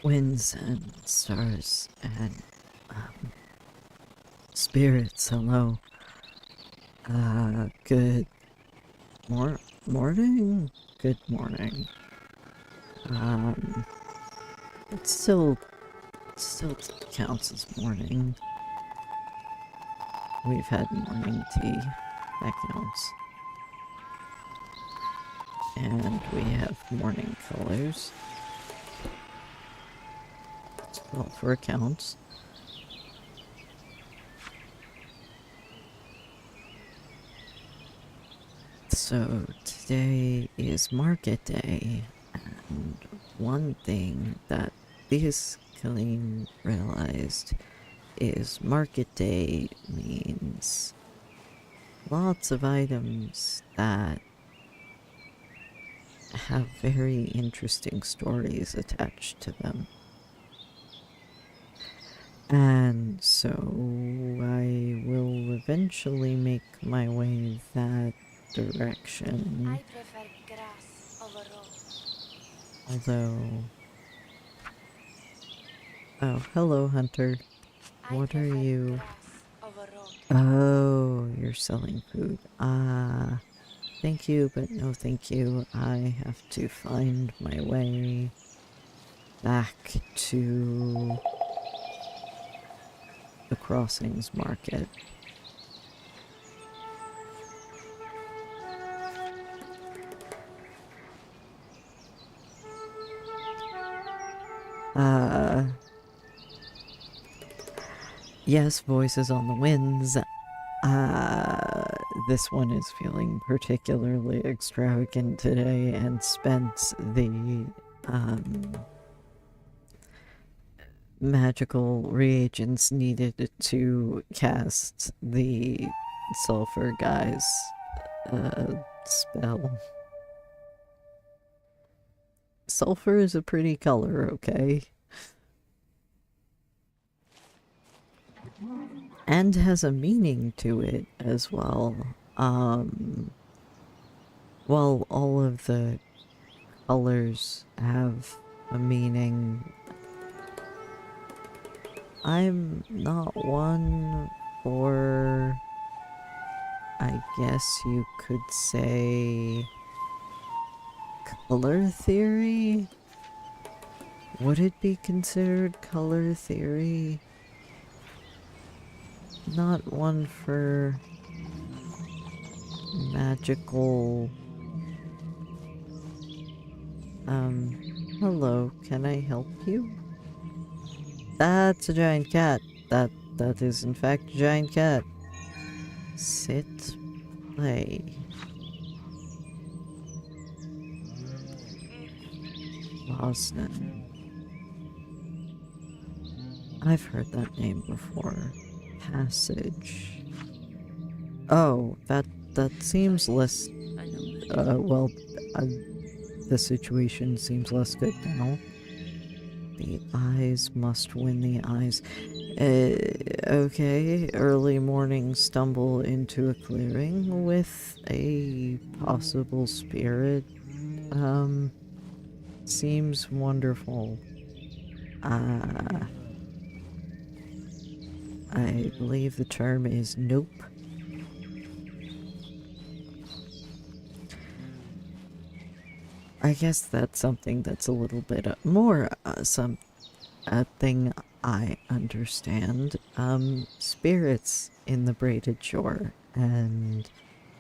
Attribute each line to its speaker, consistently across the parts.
Speaker 1: winds and stars and spirits, hello. Good morning? Good morning. Um, it still counts as morning. We've had morning tea. That counts. And we have morning colors. Sulfur counts. So today is market day, and one thing that this Khelim realized is market day means lots of items that have very interesting stories attached to them. And so I will eventually make my way that direction.
Speaker 2: I prefer grass over road.
Speaker 1: Although... Oh, hello, Hunter.
Speaker 2: I
Speaker 1: What are
Speaker 2: prefer
Speaker 1: you?
Speaker 2: grass over road.
Speaker 1: Oh, you're selling food. Thank you, but no thank you. I have to find my way back to the Crossings Market. Yes, voices on the winds. This one is feeling particularly extravagant today and spent the, magical reagents needed to cast the sulfur guy's, spell. Sulfur is a pretty color, okay? And has a meaning to it as well. Well, all of the colors have a meaning. I'm not one for, I guess you could say, color theory? Would it be considered color theory? Not one for magical... hello, can I help you? That's a giant cat. That is in fact a giant cat. Sit, play. Boston. I've heard that name before. Passage. Oh, that seems less... well, the situation seems less good now. The eyes must win the eyes. Okay, early morning stumble into a clearing with a possible spirit. Seems wonderful. I believe the term is nope. I guess that's something that's a little bit more a thing I understand. Spirits in the braided shore and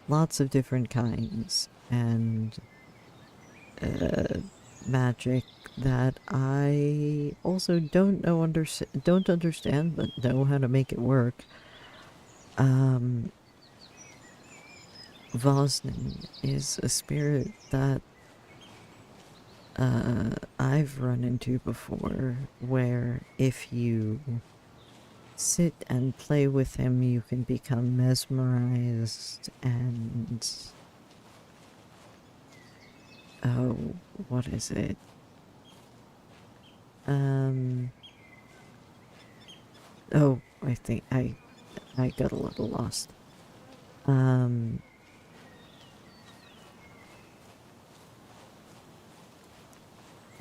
Speaker 1: lots of different kinds and magic that I also don't understand but know how to make it work. Vosnin is a spirit that I've run into before, where if you sit and play with him, you can become mesmerized and... Oh, what is it? Oh, I think I got a little lost.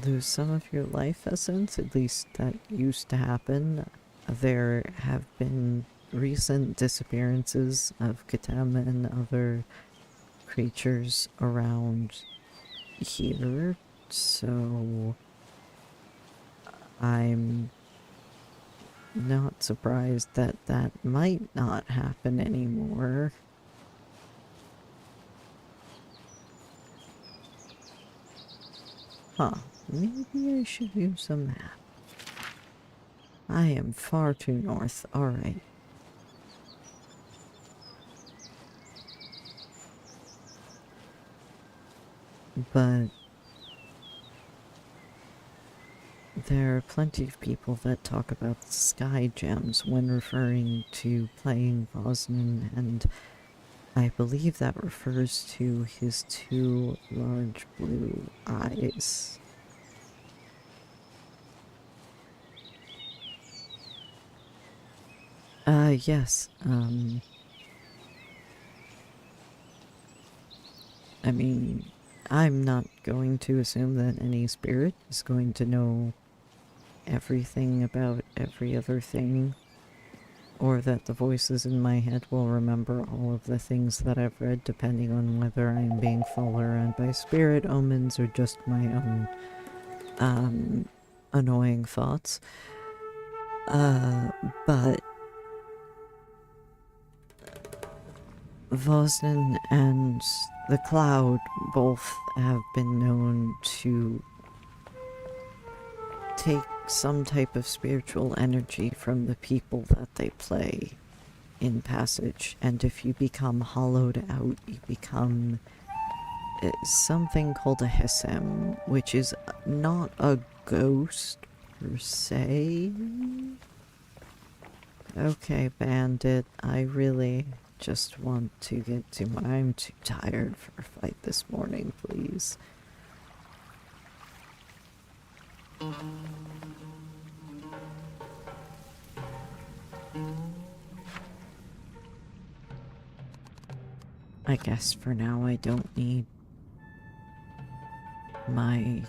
Speaker 1: lose some of your life essence. At least that used to happen. There have been recent disappearances of Khelim and other creatures around here, so I'm not surprised that that might not happen anymore. Huh, maybe I should use a map. I am far too north, alright. But there are plenty of people that talk about sky gems when referring to playing Bosnan, and I believe that refers to his two large blue eyes. Yes, I mean, I'm not going to assume that any spirit is going to know everything about every other thing, or that the voices in my head will remember all of the things that I've read, depending on whether I'm being followed around by spirit omens or just my own, annoying thoughts. But Vosnin and the Cloud both have been known to take some type of spiritual energy from the people that they play in Passage, and if you become hollowed out, you become something called a Hesem, which is not a ghost per se. Okay, Bandit, I really just want to get to my... I'm too tired for a fight this morning, please. I guess for now I don't need my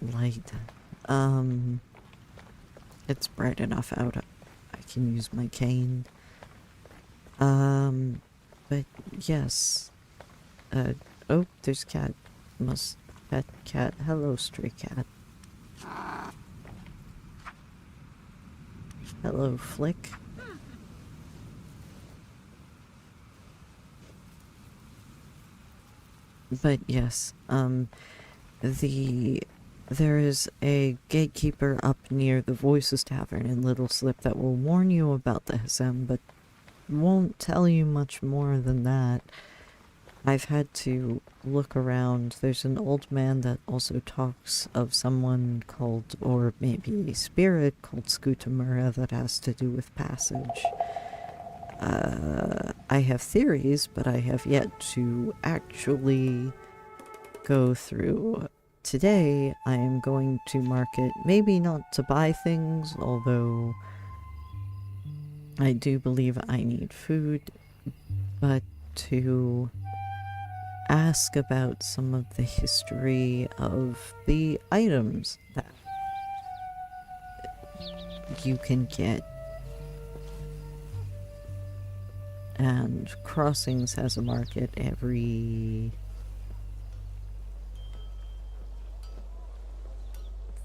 Speaker 1: light. It's bright enough out. I can use my cane. But yes. Oh, there's cat. Must pet cat. Hello, stray cat. Hello, Flick. But yes, there is a gatekeeper up near the Voices Tavern in Little Slip that will warn you about the Hesem, but won't tell you much more than that. I've had to look around. There's an old man that also talks of someone called, or maybe a spirit called Scootamura that has to do with Passage. I have theories, but I have yet to actually go through. Today, I am going to market, maybe not to buy things, although I do believe I need food, but to ask about some of the history of the items that you can get. And Crossings has a market every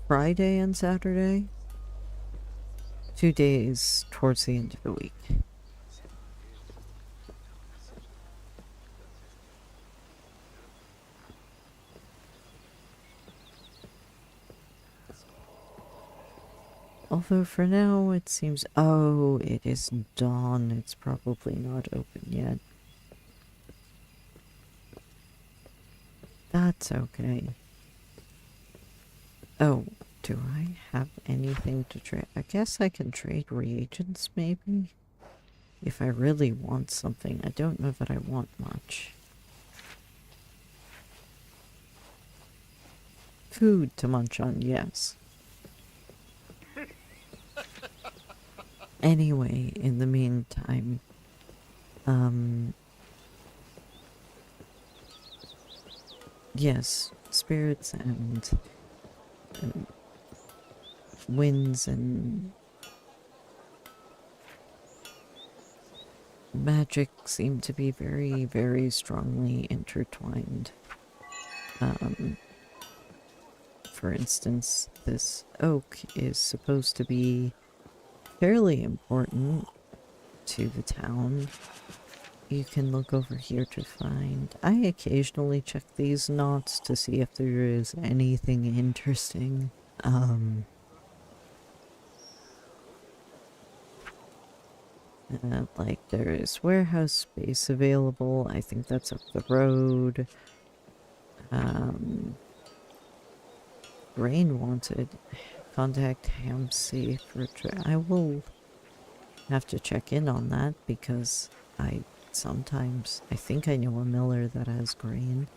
Speaker 1: Friday and Saturday. 2 days towards the end of the week. Although for now it seems... Oh, it is dawn. It's probably not open yet. That's okay. Oh, do I have anything to trade? I guess I can trade reagents, maybe? If I really want something. I don't know that I want much. Food to munch on, yes. Anyway, in the meantime, yes, spirits and winds and magic seem to be very, very strongly intertwined. Um, for instance, this oak is supposed to be fairly important to the town. You can look over here to find. I occasionally check these knots to see if there is anything interesting. Like there is warehouse space available. I think that's up the road. Rain wanted. Contact Hamsey for I will have to check in on that because I think I know a miller that has grain.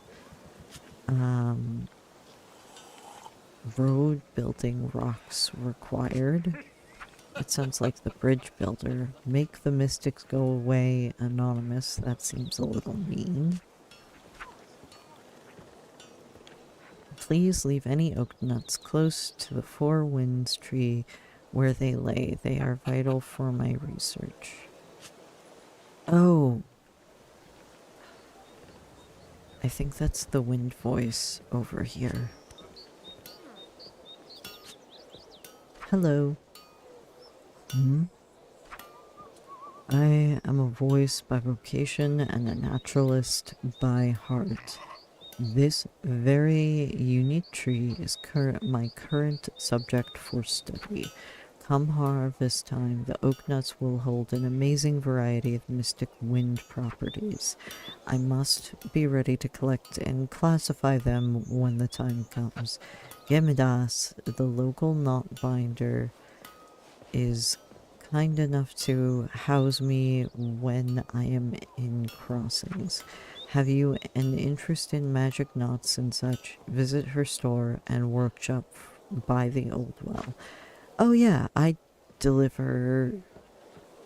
Speaker 1: Road building rocks required. It sounds like the bridge builder. Make the mystics go away, anonymous. That seems a little mean. Please leave any oak nuts close to the Four Winds tree where they lay. They are vital for my research. Oh. I think that's the wind voice over here. Hello. I am a voice by vocation and a naturalist by heart. This very unique tree is my current subject for study. Come harvest time, the oak nuts will hold an amazing variety of mystic wind properties. I must be ready to collect and classify them when the time comes. Gemidas, the local knot binder, is kind enough to house me when I am in crossings. Have you an interest in magic knots and such? Visit her store and workshop by the old well. Oh yeah, I deliver...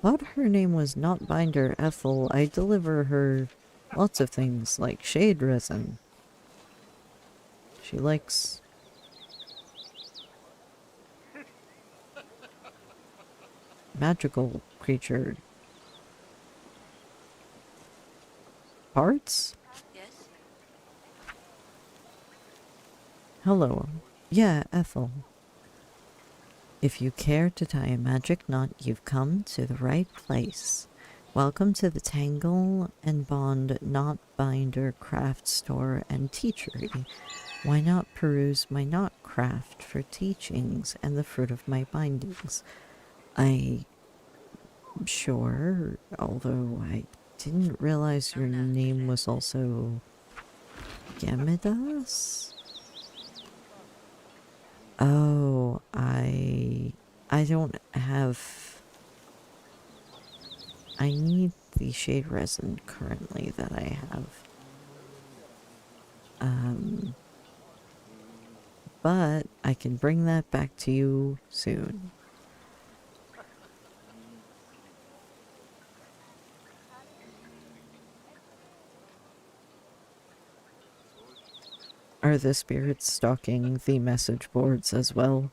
Speaker 1: Thought her name was Knot Binder Ethel. I deliver her lots of things like shade resin. She likes... magical creature parts?
Speaker 2: Yes?
Speaker 1: Hello. Yeah, Ethel. If you care to tie a magic knot, you've come to the right place. Welcome to the Tangle and Bond Knot Binder Craft Store and Teachery. Why not peruse my knot craft for teachings and the fruit of my bindings? I'm sure, although I didn't realize your name was also Gemidas? Oh, I don't have... I need the shade resin currently that I have. But I can bring that back to you soon. Are the spirits stalking the message boards as well?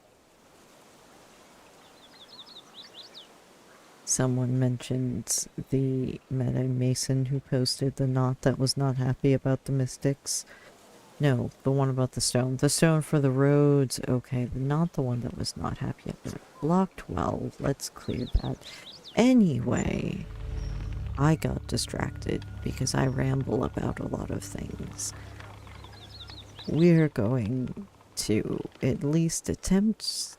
Speaker 1: Someone mentioned the meta mason who posted the knot that was not happy about the mystics. No, the one about the stone. The stone for the roads. Okay, but not the one that was not happy about it. Blocked well. Let's clear that. Anyway, I got distracted because I ramble about a lot of things. We're going to at least attempt...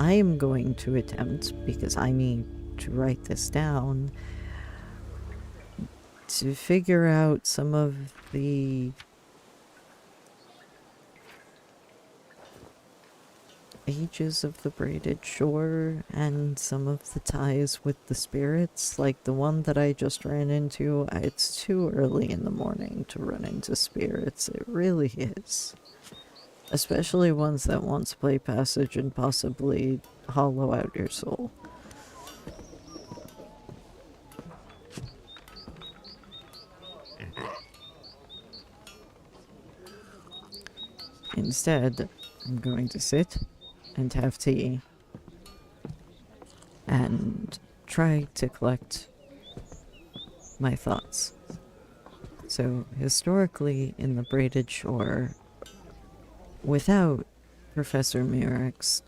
Speaker 1: I am going to attempt, because I need to write this down, to figure out some of the ages of the braided shore and some of the ties with the spirits. Like the one that I just ran into, it's too early in the morning to run into spirits. It really is. Especially ones that want to play passage and possibly hollow out your soul. Instead, I'm going to sit and have tea and try to collect my thoughts. So, historically, in the Braided Shore, without Professor Mirak's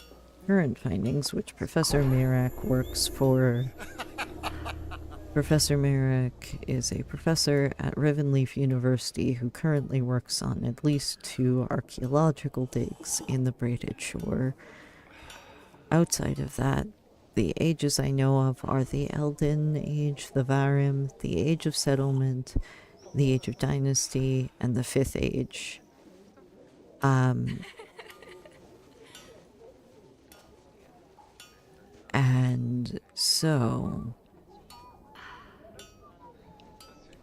Speaker 1: current findings, which Professor Mirak works for. Professor Mirak is a professor at Rivenleaf University who currently works on at least 2 archaeological digs in the Braided Shore. Outside of that, the ages I know of are the Elden Age, the Varim, the Age of Settlement, the Age of Dynasty, and the Fifth Age. And so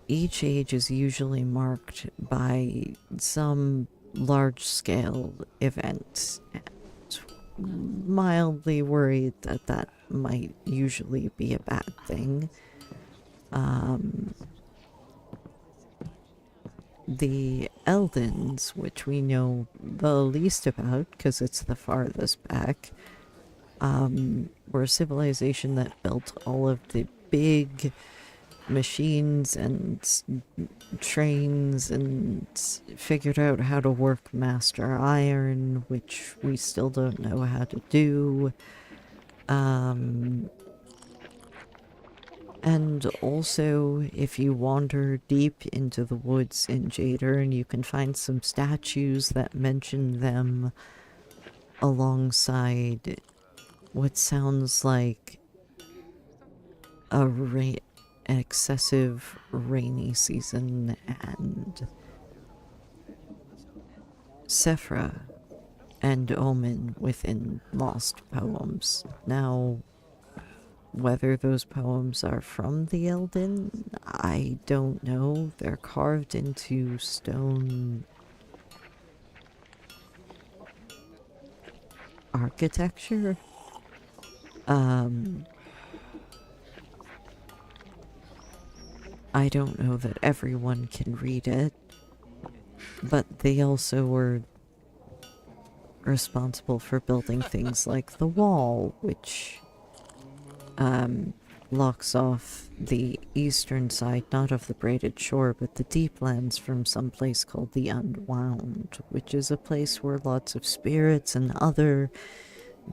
Speaker 1: each age is usually marked by some large-scale event. And mildly worried that that might usually be a bad thing. The Eldens, which we know the least about because it's the farthest back, were a civilization that built all of the big machines and trains and figured out how to work master iron, which we still don't know how to do. And also, if you wander deep into the woods in Jadern, you can find some statues that mention them alongside what sounds like an excessive rainy season and Sephra and Omen within lost poems. Now, whether those poems are from the Elden, I don't know. They're carved into stone architecture. I don't know that everyone can read it, but they also were responsible for building things like the wall, which locks off the eastern side, not of the Braided Shore, but the Deeplands from some place called the Unwound, which is a place where lots of spirits and other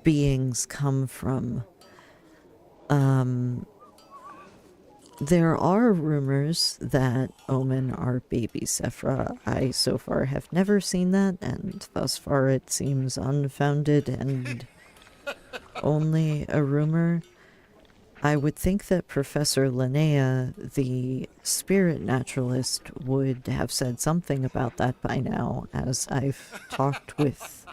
Speaker 1: beings come from. There are rumors that Omen are baby Sephra. I so far have never seen that, and thus far it seems unfounded and only a rumor. I would think that Professor Linnea, the spirit naturalist, would have said something about that by now, as I've talked with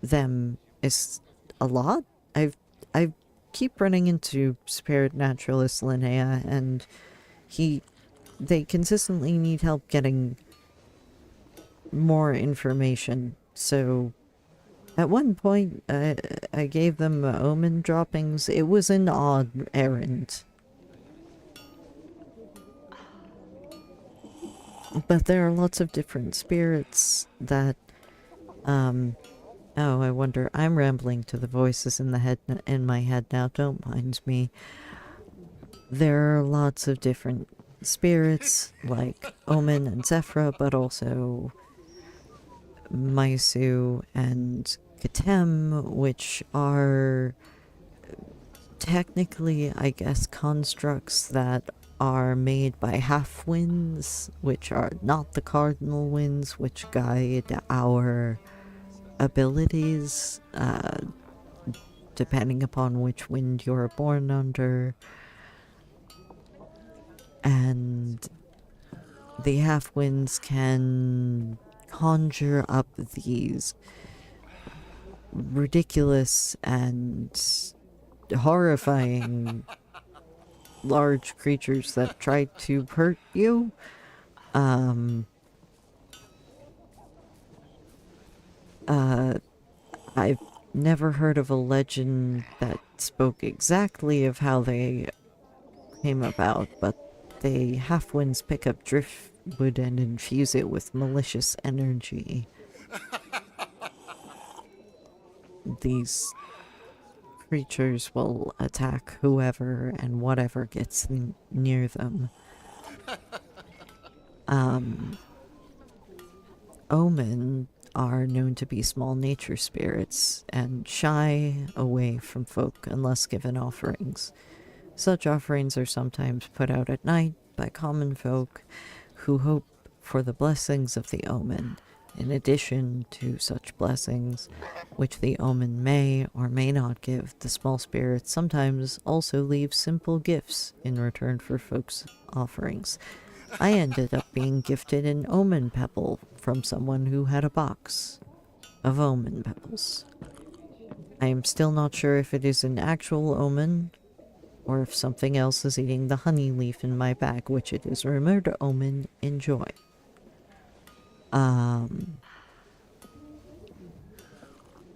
Speaker 1: them is a lot. I keep running into spirit naturalist Linnea, and they consistently need help getting more information. So at one point, I gave them omen droppings. It was an odd errand. But there are lots of different spirits that, oh, I wonder, I'm rambling to the voices in my head now, don't mind me. There are lots of different spirits, like Omen and Zephra, but also Maisu and Khelim, which are technically, I guess, constructs that are made by half-winds, which are not the cardinal winds, which guide our abilities, depending upon which wind you're born under. And the half-winds can conjure up these ridiculous and horrifying large creatures that try to hurt you. I've never heard of a legend that spoke exactly of how they came about, but the half-winds pick up drift wood and infuse it with malicious energy, these creatures will attack whoever and whatever gets near them. Omen are known to be small nature spirits and shy away from folk unless given offerings. Such offerings are sometimes put out at night by common folk who hope for the blessings of the omen. In addition to such blessings, which the omen may or may not give, the small spirits sometimes also leave simple gifts in return for folks' offerings. I ended up being gifted an omen pebble from someone who had a box of omen pebbles. I am still not sure if it is an actual omen or if something else is eating the honey leaf in my bag, which it is rumored to omen enjoy.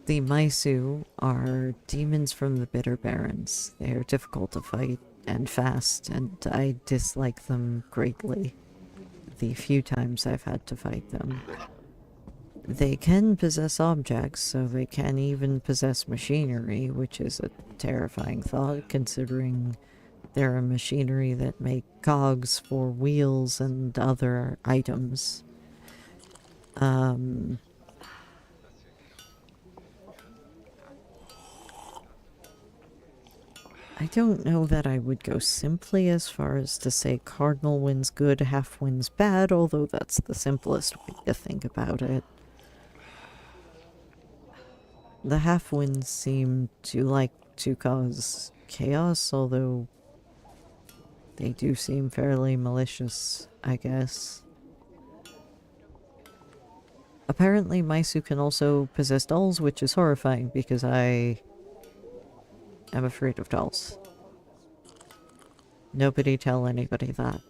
Speaker 1: The Maisu are demons from the Bitter Barrens. They are difficult to fight and fast, and I dislike them greatly the few times I've had to fight them. They can possess objects, so they can even possess machinery, which is a terrifying thought considering they're a machinery that make cogs for wheels and other items. I don't know that I would go simply as far as to say cardinal wins good, half wins bad, although that's the simplest way to think about it. The half wins seem to like to cause chaos, although they do seem fairly malicious, I guess. Apparently, Maisu can also possess dolls, which is horrifying because I am afraid of dolls. Nobody tell anybody that.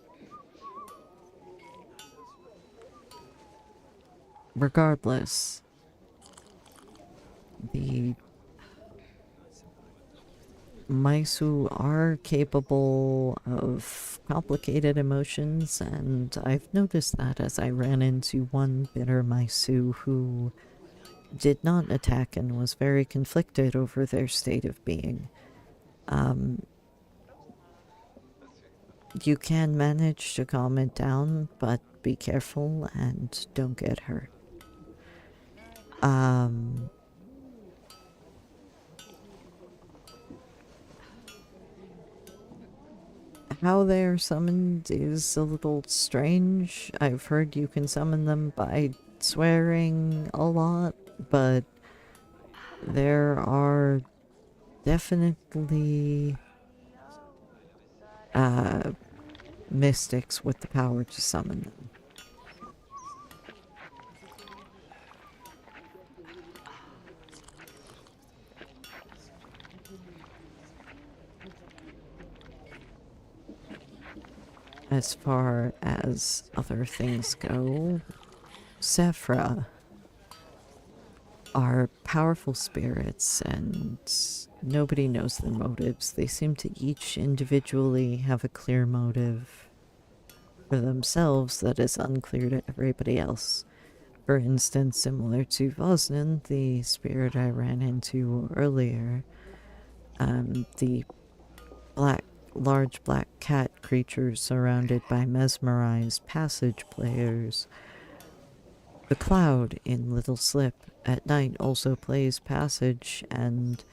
Speaker 1: Regardless, the Maisu are capable of complicated emotions, and I've noticed that as I ran into one bitter Maisu who did not attack and was very conflicted over their state of being. You can manage to calm it down, but be careful and don't get hurt. How they are summoned is a little strange. I've heard you can summon them by swearing a lot, but there are definitely mystics with the power to summon them. As far as other things go, Sephra are powerful spirits and nobody knows their motives. They seem to each individually have a clear motive for themselves that is unclear to everybody else. For instance, similar to Vosnan, the spirit I ran into earlier, the large black cat creatures surrounded by mesmerized passage players. The cloud in Little Slip at night also plays passage and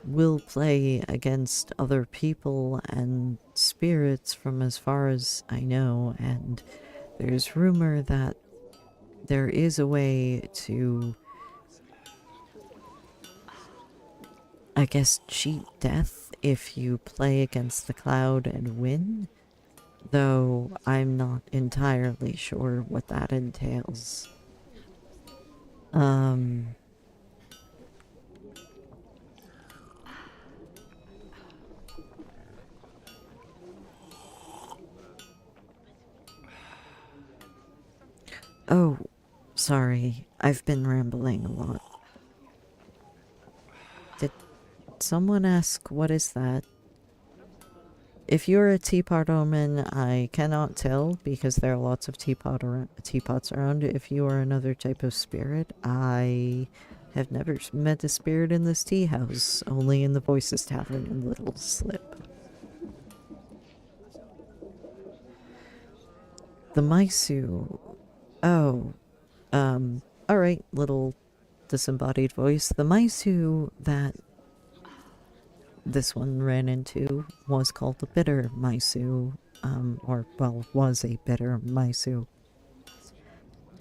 Speaker 1: will play against other people and spirits from as far as I know, and there's rumor that there is a way to, I guess, cheat death if you play against the cloud and win, though I'm not entirely sure what that entails. Oh, sorry, I've been rambling a lot. Did someone ask what is that? If you're a teapot omen, I cannot tell because there are lots of teapots around. If you are another type of spirit, I have never met a spirit in this tea house, only in the Voices Tavern in Little Slip. The Maisu. Oh, alright, little disembodied voice. The Maisu that this one ran into was called the Bitter Maisu, or, well, was a Bitter Maisu.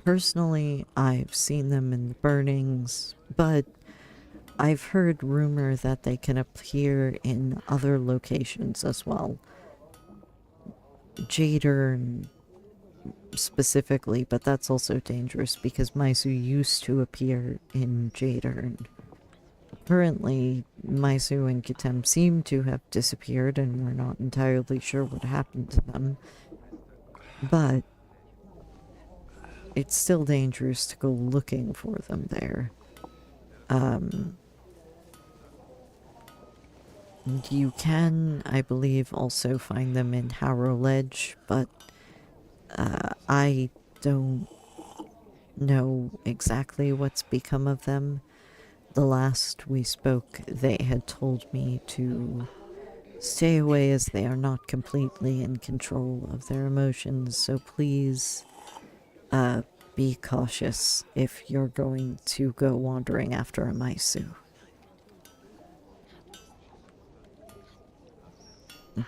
Speaker 1: Personally, I've seen them in the burnings, but I've heard rumor that they can appear in other locations as well. Jadern specifically, but that's also dangerous because Maisu used to appear in Jadern. Currently, Maisu and Khelim seem to have disappeared and we're not entirely sure what happened to them. But it's still dangerous to go looking for them there. You can, I believe, also find them in Harrow Ledge, but I don't know exactly what's become of them. The last we spoke, they had told me to stay away as they are not completely in control of their emotions, so please be cautious if you're going to go wandering after a Maisu.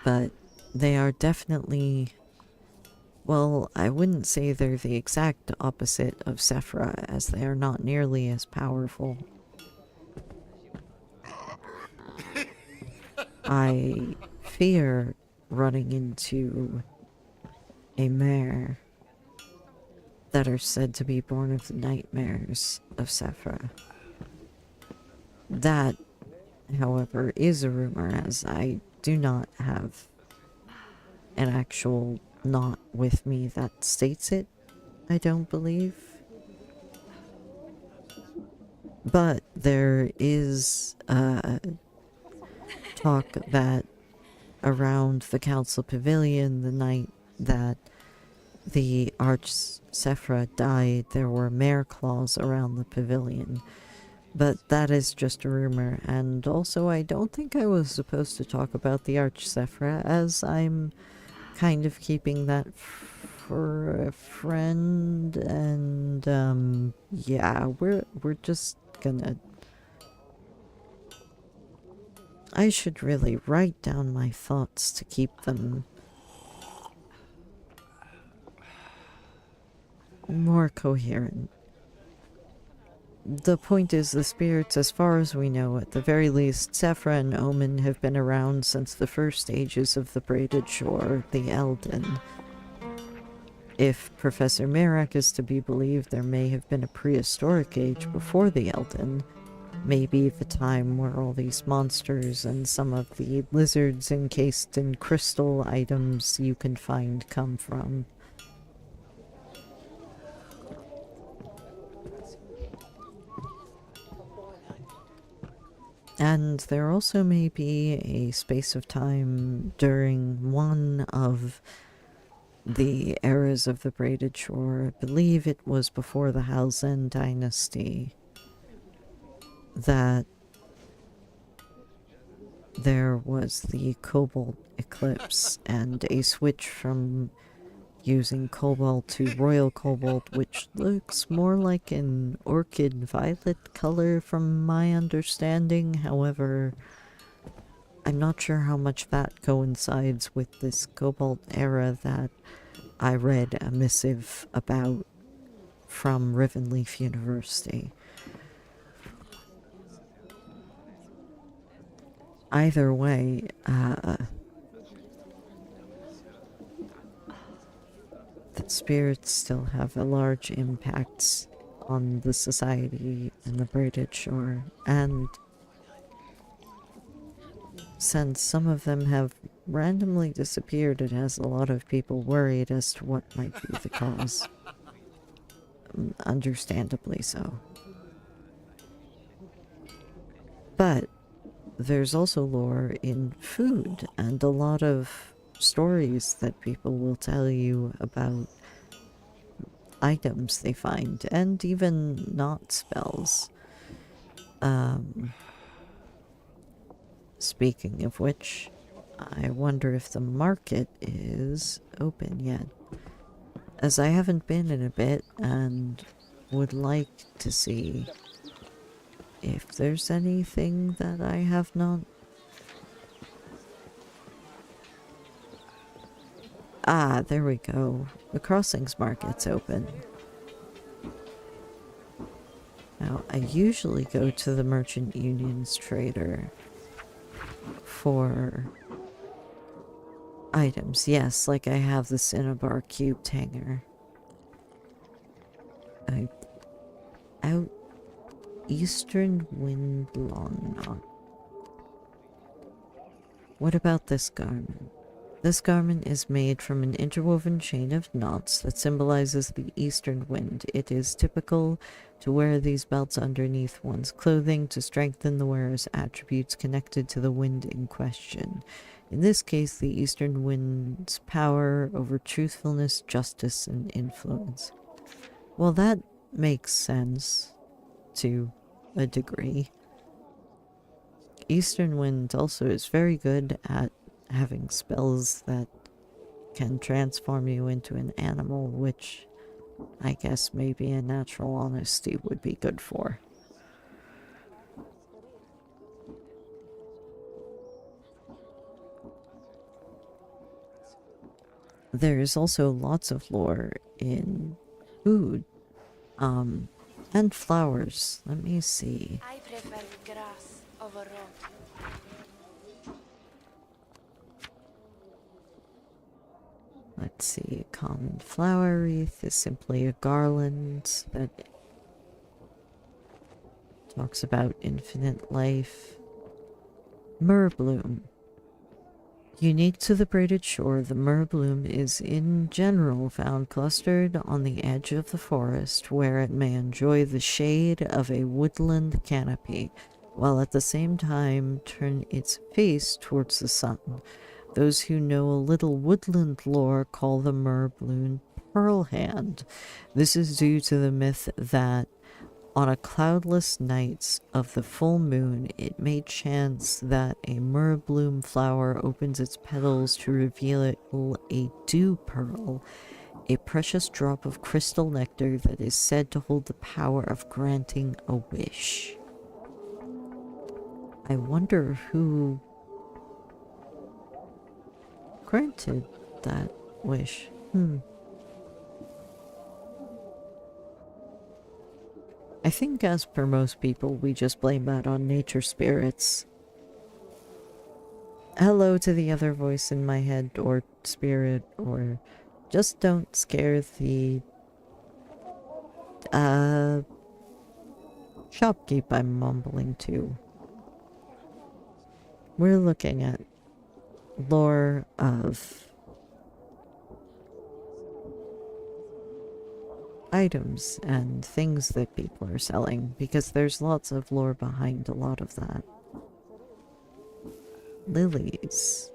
Speaker 1: But they are definitely, well, I wouldn't say they're the exact opposite of Sephra, as they are not nearly as powerful. I fear running into a mare that are said to be born of the nightmares of Sephra. That, however, is a rumor, as I do not have an actual knot with me that states it, I don't believe. But there is talk that around the council pavilion the night that the Arch Sephra died, there were mare claws around the pavilion. But that is just a rumor, and also I don't think I was supposed to talk about the Arch Sephra, as I'm kind of keeping that for a friend, and yeah, we're just gonna... I should really write down my thoughts to keep them more coherent. The point is, the spirits, as far as we know, at the very least, Sephra and Omen have been around since the first stages of the Braided Shore, the Eldin. If Professor Merak is to be believed, there may have been a prehistoric age before the Eldin. Maybe the time where all these monsters and some of the lizards encased in crystal items you can find come from. And there also may be a space of time during one of the eras of the Braided Shore, I believe it was before the Halzen dynasty, that there was the Cobalt Eclipse and a switch from using Cobalt to Royal Cobalt, which looks more like an orchid violet color from my understanding. However, I'm not sure how much that coincides with this Cobalt era that I read a missive about from Rivenleaf University. Either way, the spirits still have a large impact on the society and the Braided Shore, and since some of them have randomly disappeared, it has a lot of people worried as to what might be the cause. Understandably so. But there's also lore in food and a lot of stories that people will tell you about items they find and even not spells. Um, Speaking of which, I wonder if the market is open yet, as I haven't been in a bit and would like to see if there's anything that I have not. Ah, there we go. The Crossings Market's open. Now, I usually go to the Merchant Union's trader for items. Yes, like I have the Cinnabar cubed hanger. Out Eastern Wind Long Knot. What about this garment? This garment is made from an interwoven chain of knots that symbolizes the eastern wind. It is typical to wear these belts underneath one's clothing to strengthen the wearer's attributes connected to the wind in question. In this case, the eastern wind's power over truthfulness, justice, and influence. Well, that makes sense to a degree. Eastern wind also is very good at having spells that can transform you into an animal, which I guess maybe a natural honesty would be good for. There is also lots of lore in food, and flowers. Let me see.
Speaker 2: I prefer grass over road.
Speaker 1: Let's see, a common flower wreath is simply a garland that talks about infinite life. Myrrh bloom. Unique to the braided shore, the myrrh bloom is in general found clustered on the edge of the forest, where it may enjoy the shade of a woodland canopy, while at the same time turn its face towards the sun. Those who know a little woodland lore call the myrrh bloom Pearl Hand. This is due to the myth that on a cloudless night of the full moon, it may chance that a myrrh bloom flower opens its petals to reveal a dew pearl, a precious drop of crystal nectar that is said to hold the power of granting a wish. I wonder who granted that wish. I think as per most people, we just blame that on nature spirits. Hello to the other voice in my head, or spirit, or just don't scare the shopkeep I'm mumbling to. We're looking at lore of items and things that people are selling, because there's lots of lore behind a lot of that. Lilies.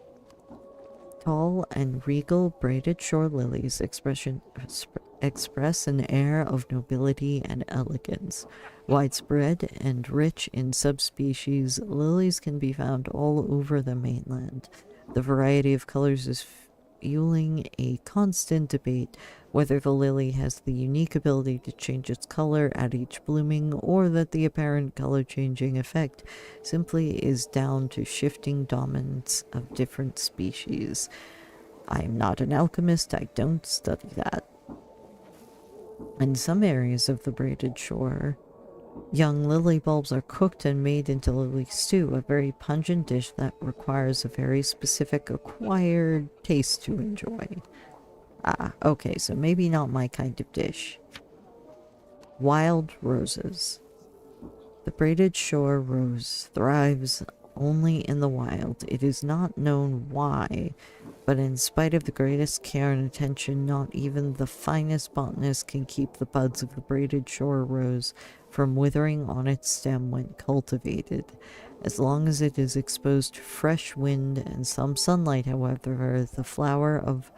Speaker 1: Tall and regal braided shore lilies express an air of nobility and elegance. Widespread and rich in subspecies, lilies can be found all over the mainland. The variety of colors is fueling a constant debate whether the lily has the unique ability to change its color at each blooming, or that the apparent color changing effect simply is down to shifting dominance of different species. I am not an alchemist, I don't study that. In some areas of the braided shore, young lily bulbs are cooked and made into lily stew, a very pungent dish that requires a very specific acquired taste to enjoy. Ah, okay, so maybe not my kind of dish. Wild roses. The braided shore rose thrives only in the wild. It is not known why But in spite of the greatest care and attention, not even the finest botanist can keep the buds of the braided shore rose from withering on its stem when cultivated. As long as it is exposed to fresh wind and some sunlight, however, the flower of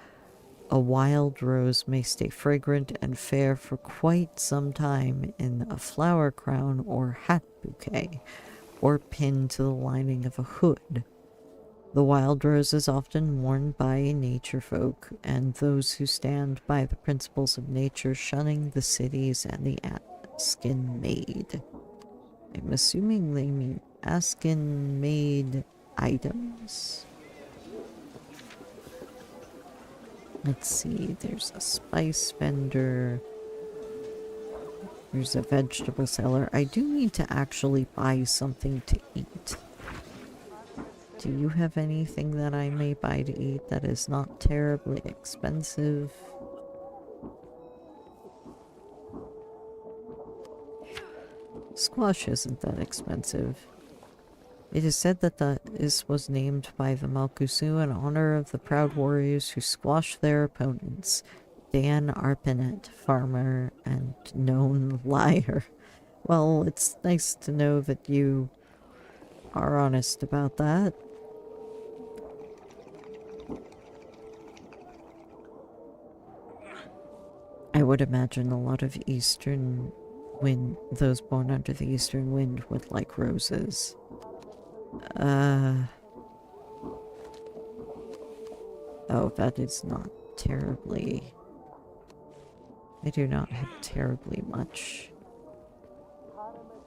Speaker 1: a wild rose may stay fragrant and fair for quite some time in a flower crown or hat bouquet, or pinned to the lining of a hood. The wild rose is often worn by nature folk and those who stand by the principles of nature, shunning the cities and the askin made. I'm assuming they mean askin made items. Let's see, there's a spice vendor. There's a vegetable seller. I do need to actually buy something to eat. Do you have anything that I may buy to eat that is not terribly expensive? Squash isn't that expensive. It is said that this was named by the Malkusu in honor of the proud warriors who squashed their opponents. Dan Arpanet, farmer and known liar. Well, it's nice to know that you are honest about that. I would imagine a lot of Eastern Wind, those born under the Eastern Wind would like roses. Oh, that is not terribly... I do not have terribly much.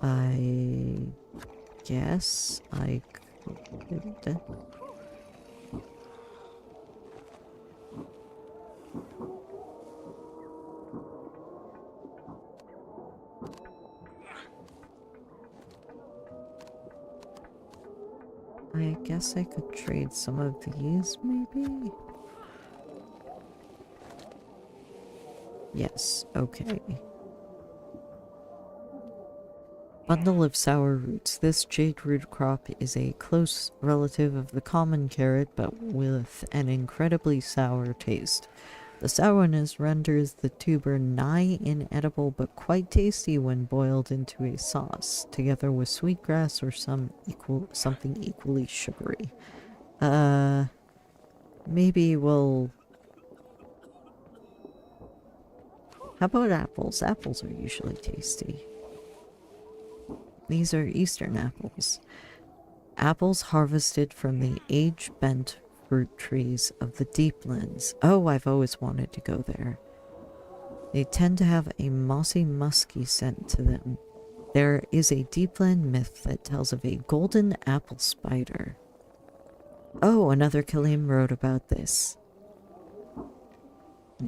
Speaker 1: I guess I could... I guess I could trade some of these, maybe? Yes, okay. Bundle of sour roots. This jade root crop is a close relative of the common carrot, but with an incredibly sour taste. The sourness renders the tuber nigh inedible, but quite tasty when boiled into a sauce, together with sweetgrass or something equally sugary. Maybe we'll... How about apples? Apples are usually tasty. These are Eastern apples. Apples harvested from the age-bent fruit trees of the Deeplands. Oh, I've always wanted to go there. They tend to have a mossy, musky scent to them. There is a Deepland myth that tells of a golden apple spider. Oh, another Khelim wrote about this.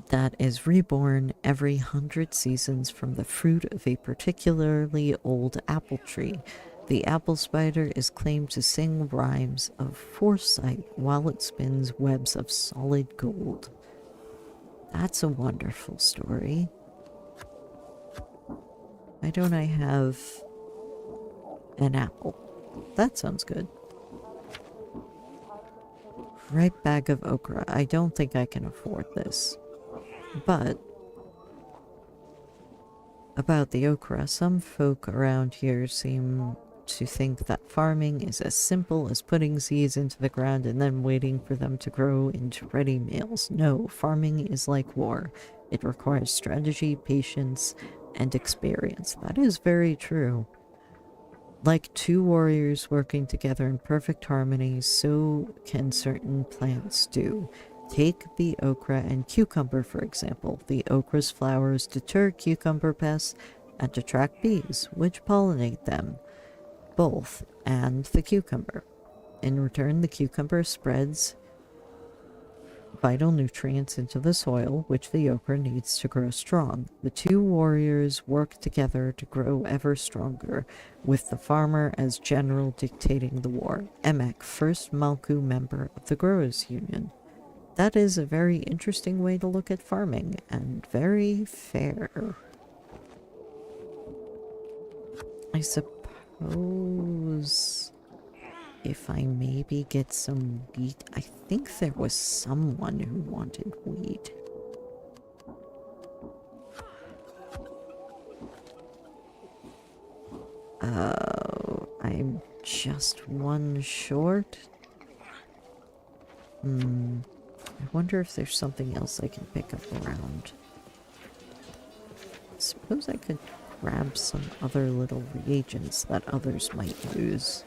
Speaker 1: That is reborn every 100 seasons from the fruit of a particularly old apple tree. The apple spider is claimed to sing rhymes of foresight while it spins webs of solid gold. That's a wonderful story. Why don't I have an apple? That sounds good. Ripe bag of okra. I don't think I can afford this. But about the okra, some folk around here seem to think that farming is as simple as putting seeds into the ground and then waiting for them to grow into ready meals. No, farming is like war. It requires strategy, patience, and experience. That is very true. Like two warriors working together in perfect harmony, so can certain plants do. Take the okra and cucumber, for example. The okra's flowers deter cucumber pests and attract bees, which pollinate them, both, and the cucumber. In return, the cucumber spreads vital nutrients into the soil, which the okra needs to grow strong. The two warriors work together to grow ever stronger, with the farmer as general dictating the war. Emek, first Malku member of the Growers' Union. That is a very interesting way to look at farming, and very fair. I suppose... if I maybe get some wheat. I think there was someone who wanted wheat. Oh, I'm just one short. I wonder if there's something else I can pick up around. Suppose I could grab some other little reagents that others might use.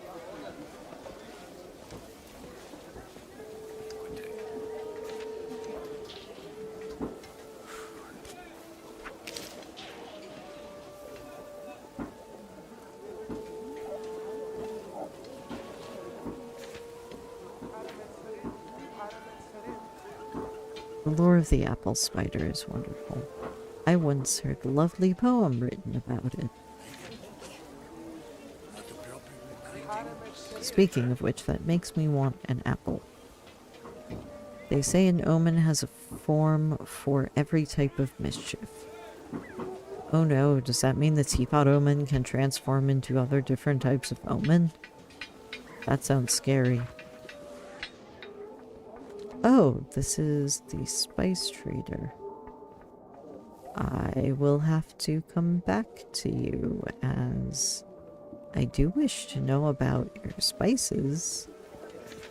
Speaker 1: The lore of the apple spider is wonderful. I once heard a lovely poem written about it. Speaking of which, that makes me want an apple. They say an omen has a form for every type of mischief. Oh no, does that mean the teapot omen can transform into other different types of omen? That sounds scary. Oh, this is the spice trader. I will have to come back to you, as I do wish to know about your spices,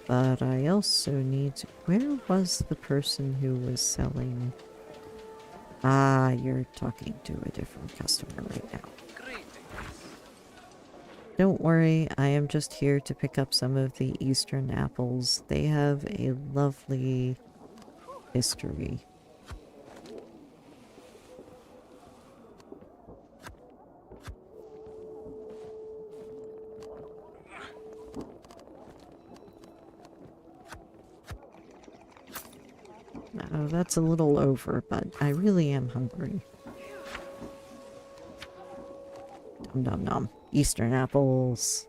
Speaker 1: but I also need to... Where was the person who was selling? Ah, you're talking to a different customer right now. Don't worry, I am just here to pick up some of the eastern apples. They have a lovely history. Oh, that's a little over, but I really am hungry. Nom nom nom. Eastern apples.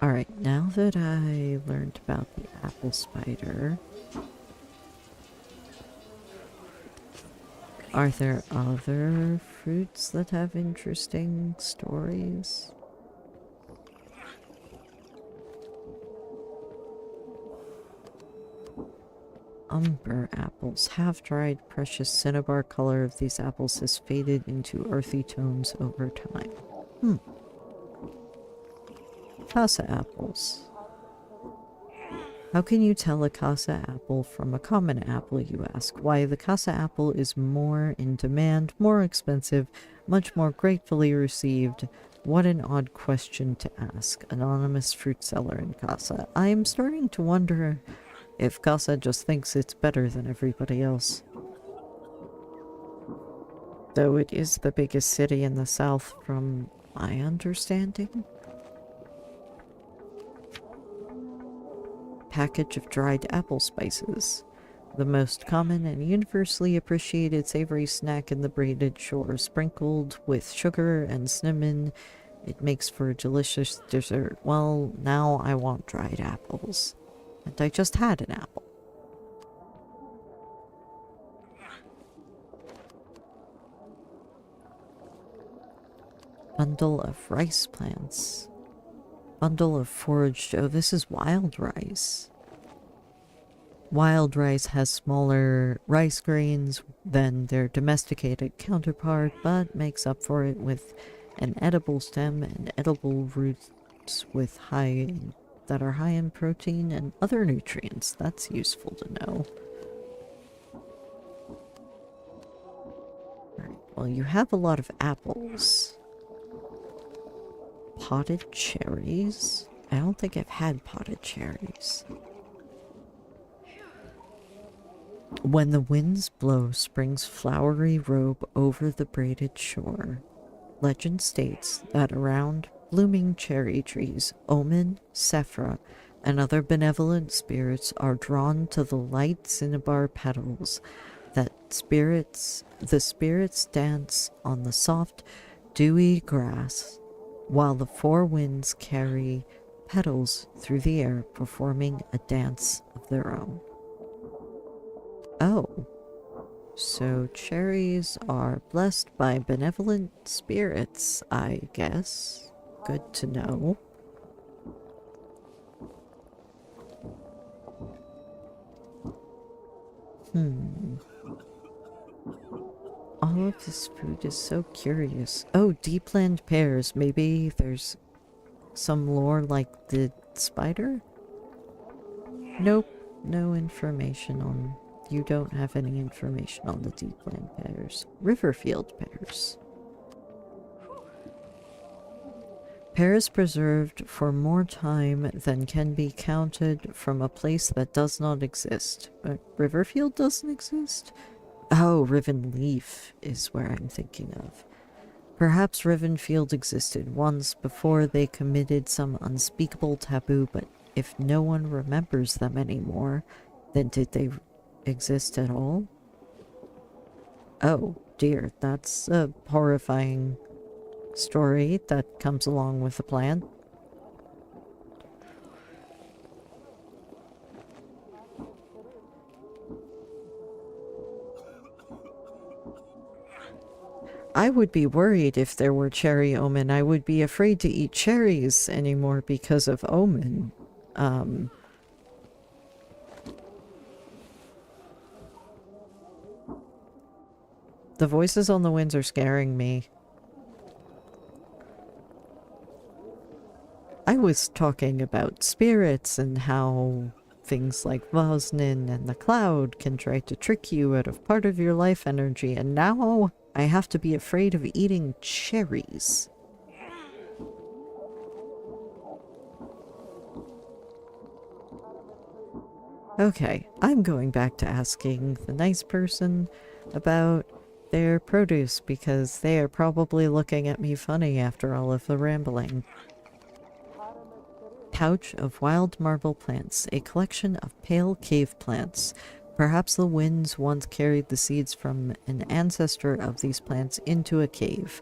Speaker 1: Alright, now that I learned about the apple spider, are there other fruits that have interesting stories? Umber apples. Half-dried, precious cinnabar color of these apples has faded into earthy tones over time. Casa apples. How can you tell a casa apple from a common apple, you ask? Why, the casa apple is more in demand, more expensive, much more gratefully received. What an odd question to ask. Anonymous fruit seller in Casa. I am starting to wonder if Casa just thinks it's better than everybody else. Though it is the biggest city in the south from my understanding. Package of dried apple spices. The most common and universally appreciated savory snack in the braided shore. Sprinkled with sugar and cinnamon, it makes for a delicious dessert. Well, now I want dried apples. And I just had an apple. Bundle of rice plants. Bundle of foraged... Oh, this is wild rice. Wild rice has smaller rice grains than their domesticated counterpart, but makes up for it with an edible stem and edible roots with that are high in protein and other nutrients. That's useful to know. Alright, well, you have a lot of apples. Potted cherries? I don't think I've had potted cherries. When the winds blow spring's flowery robe over the braided shore, legend states that around blooming cherry trees, Omen, Sephra, and other benevolent spirits are drawn to the light cinnabar petals that the spirits dance on the soft, dewy grass, while the four winds carry petals through the air, performing a dance of their own. Oh. So cherries are blessed by benevolent spirits, I guess. Good to know. All of this food is so curious. Oh, deepland pears. Maybe there's some lore like the spider? Nope. No information on... You don't have any information on the deepland pears. Riverfield pears. Pears preserved for more time than can be counted from a place that does not exist. Riverfield doesn't exist? Oh, Riven Leaf is where I'm thinking of. Perhaps Rivenfield existed once before they committed some unspeakable taboo, but if no one remembers them anymore, then did they exist at all? Oh dear, that's a horrifying story that comes along with the plan. I would be worried if there were cherry omen. I would be afraid to eat cherries anymore because of omen. The voices on the winds are scaring me. I was talking about spirits and how things like Vosnin and the cloud can try to trick you out of part of your life energy, and now I have to be afraid of eating cherries. Okay, I'm going back to asking the nice person about their produce because they are probably looking at me funny after all of the rambling. Pouch of wild marble plants, a collection of pale cave plants. Perhaps the winds once carried the seeds from an ancestor of these plants into a cave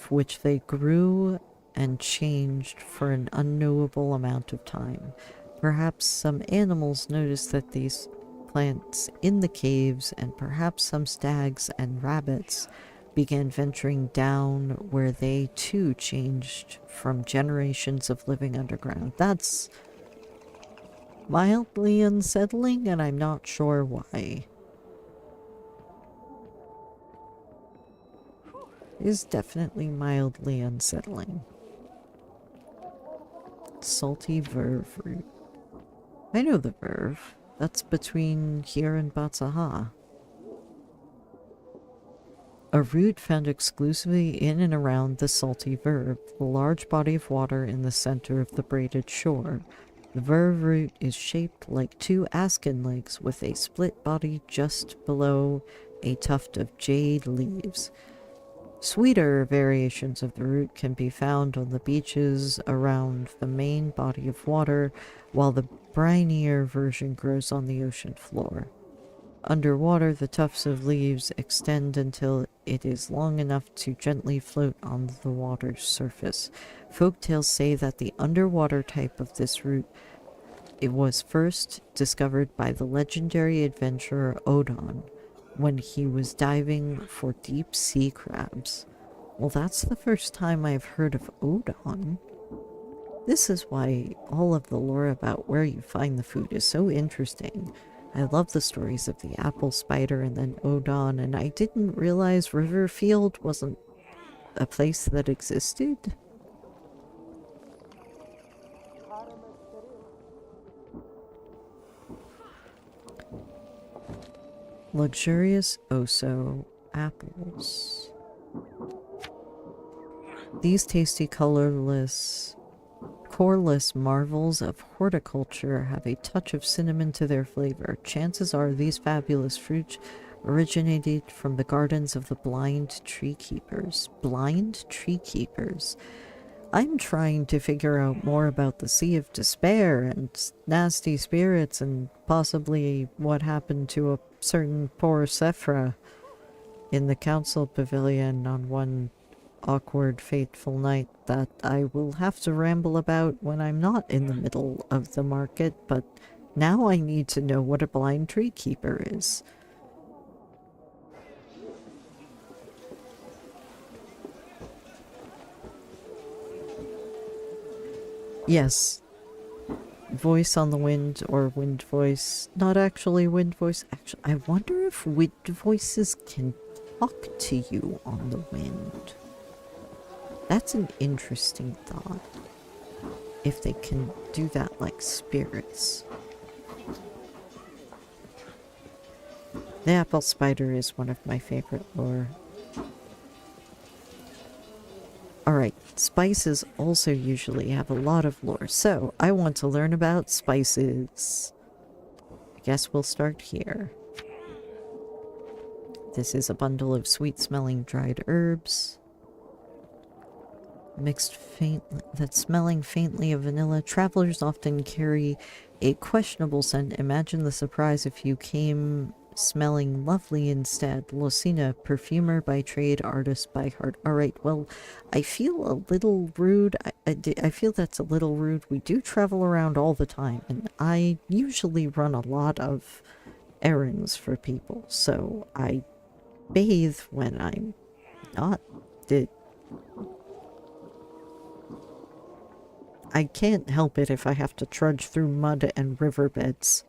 Speaker 1: which they grew and changed for an unknowable amount of time. Perhaps some animals noticed that these plants in the caves, and perhaps some stags and rabbits began venturing down where they too changed from generations of living underground. That's mildly unsettling, and I'm not sure why. It is definitely mildly unsettling. Salty verve root. I know the verve. That's between here and Batsaha. A root found exclusively in and around the salty verve, the large body of water in the center of the braided shore. The verve root is shaped like two aspen legs with a split body just below a tuft of jade leaves. Sweeter variations of the root can be found on the beaches around the main body of water, while the brinier version grows on the ocean floor. Underwater, the tufts of leaves extend until it is long enough to gently float on the water's surface. Folktales say that the underwater type of this root was first discovered by the legendary adventurer Odon when he was diving for deep sea crabs. Well, that's the first time I've heard of Odon. This is why all of the lore about where you find the food is so interesting. I love the stories of the apple spider and then Odon, and I didn't realize Riverfield wasn't a place that existed. Luxurious Oso apples. These tasty, coreless marvels of horticulture have a touch of cinnamon to their flavor. Chances are these fabulous fruits originated from the gardens of the blind tree keepers. Blind tree keepers. I'm trying to figure out more about the Sea of Despair and nasty spirits and possibly what happened to a certain poor Sephra in the council pavilion on one awkward, fateful night that I will have to ramble about when I'm not in the middle of the market, but now I need to know what a blind tree keeper is. Yes. Voice on the wind or wind voice. Not actually wind voice. Actually, I wonder if wind voices can talk to you on the wind. That's an interesting thought. If they can do that like spirits. The apple spider is one of my favorite lore. Alright, spices also usually have a lot of lore, so I want to learn about spices. I guess we'll start here. This is a bundle of sweet-smelling dried herbs. Mixed faintly, that's smelling faintly of vanilla. Travelers often carry a questionable scent. Imagine the surprise if you came smelling lovely instead. Lucina, perfumer by trade, artist by heart. Alright, well, I feel a little rude. I feel that's a little rude. We do travel around all the time, and I usually run a lot of errands for people, so I bathe when I'm not... I can't help it if I have to trudge through mud and riverbeds.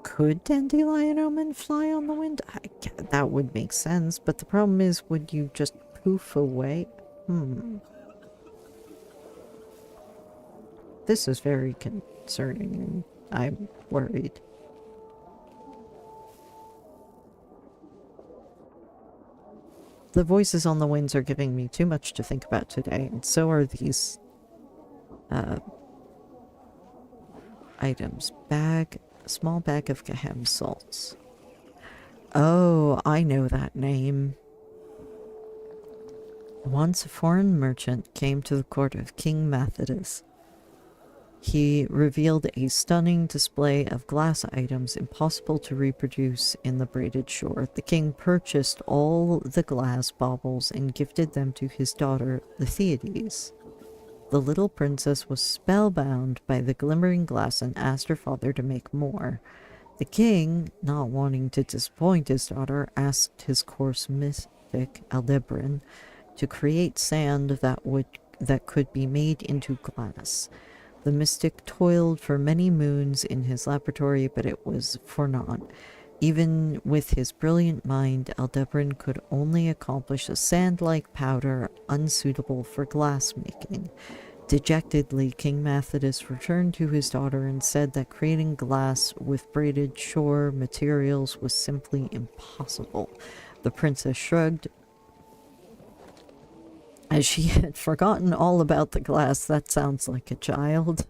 Speaker 1: Could dandelion omen fly on the wind? That would make sense, but the problem is, would you just poof away? This is very concerning, and I'm worried. The voices on the winds are giving me too much to think about today, and so are these items. Small bag of Khelim salts. Oh, I know that name. Once a foreign merchant came to the court of King Methodus. He revealed a stunning display of glass items impossible to reproduce in the braided shore. The king purchased all the glass baubles and gifted them to his daughter, the Theades. The little princess was spellbound by the glimmering glass and asked her father to make more. The king, not wanting to disappoint his daughter, asked his coarse mystic Aldebaran to create sand that could be made into glass. The mystic toiled for many moons in his laboratory, but it was for naught. Even with his brilliant mind, Aldebaran could only accomplish a sand-like powder unsuitable for glass-making. Dejectedly, King Methodus returned to his daughter and said that creating glass with braided shore materials was simply impossible. The princess shrugged, as she had forgotten all about the glass. That sounds like a child.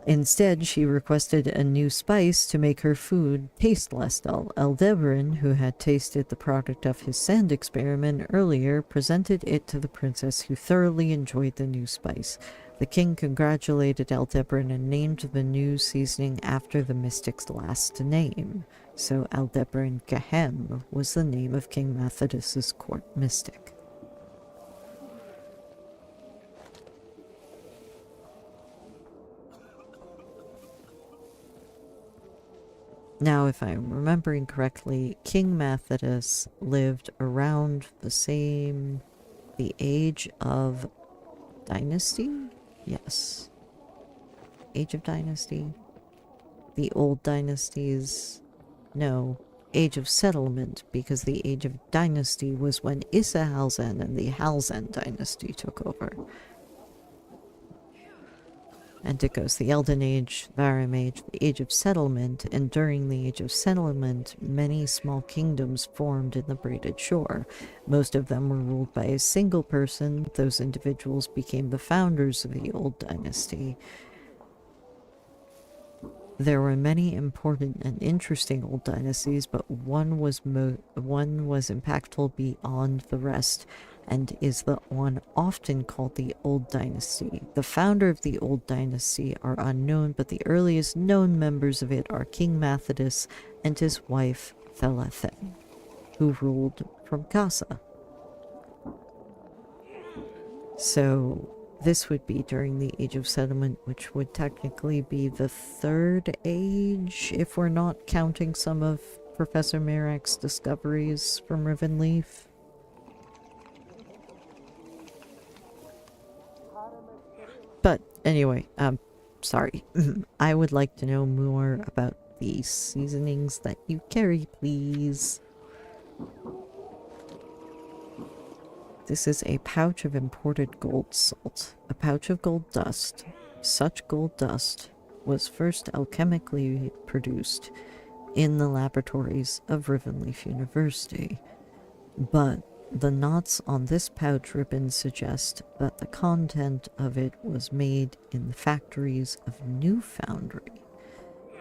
Speaker 1: Instead, she requested a new spice to make her food taste less dull. Aldebaran, who had tasted the product of his sand experiment earlier, presented it to the princess, who thoroughly enjoyed the new spice. The king congratulated Aldebaran and named the new seasoning after the mystic's last name. So Aldebaran Khelim was the name of King Methodus's court mystic. Now, if I'm remembering correctly, King Methodus lived around the age of dynasty? Yes. Age of dynasty? The old dynasties? No. Age of settlement, because the age of dynasty was when Issa Halzan and the Halzan dynasty took over. And it goes the Elden Age, Varim Age, the Age of Settlement, and during the Age of Settlement, many small kingdoms formed in the Braided Shore. Most of them were ruled by a single person. Those individuals became the founders of the Old Dynasty. There were many important and interesting old dynasties, but one was impactful beyond the rest, and is the one often called the Old Dynasty. The founder of the Old Dynasty are unknown, but the earliest known members of it are King Methodus and his wife Thelethen, who ruled from Casa. So this would be during the Age of Settlement, which would technically be the Third Age, if we're not counting some of Professor Mirak's discoveries from Rivenleaf. But anyway, sorry. I would like to know more about the seasonings that you carry, please. This is a pouch of imported gold salt, a pouch of gold dust. Such gold dust was first alchemically produced in the laboratories of Rivenleaf University, but the knots on this pouch ribbon suggest that the content of it was made in the factories of New Foundry.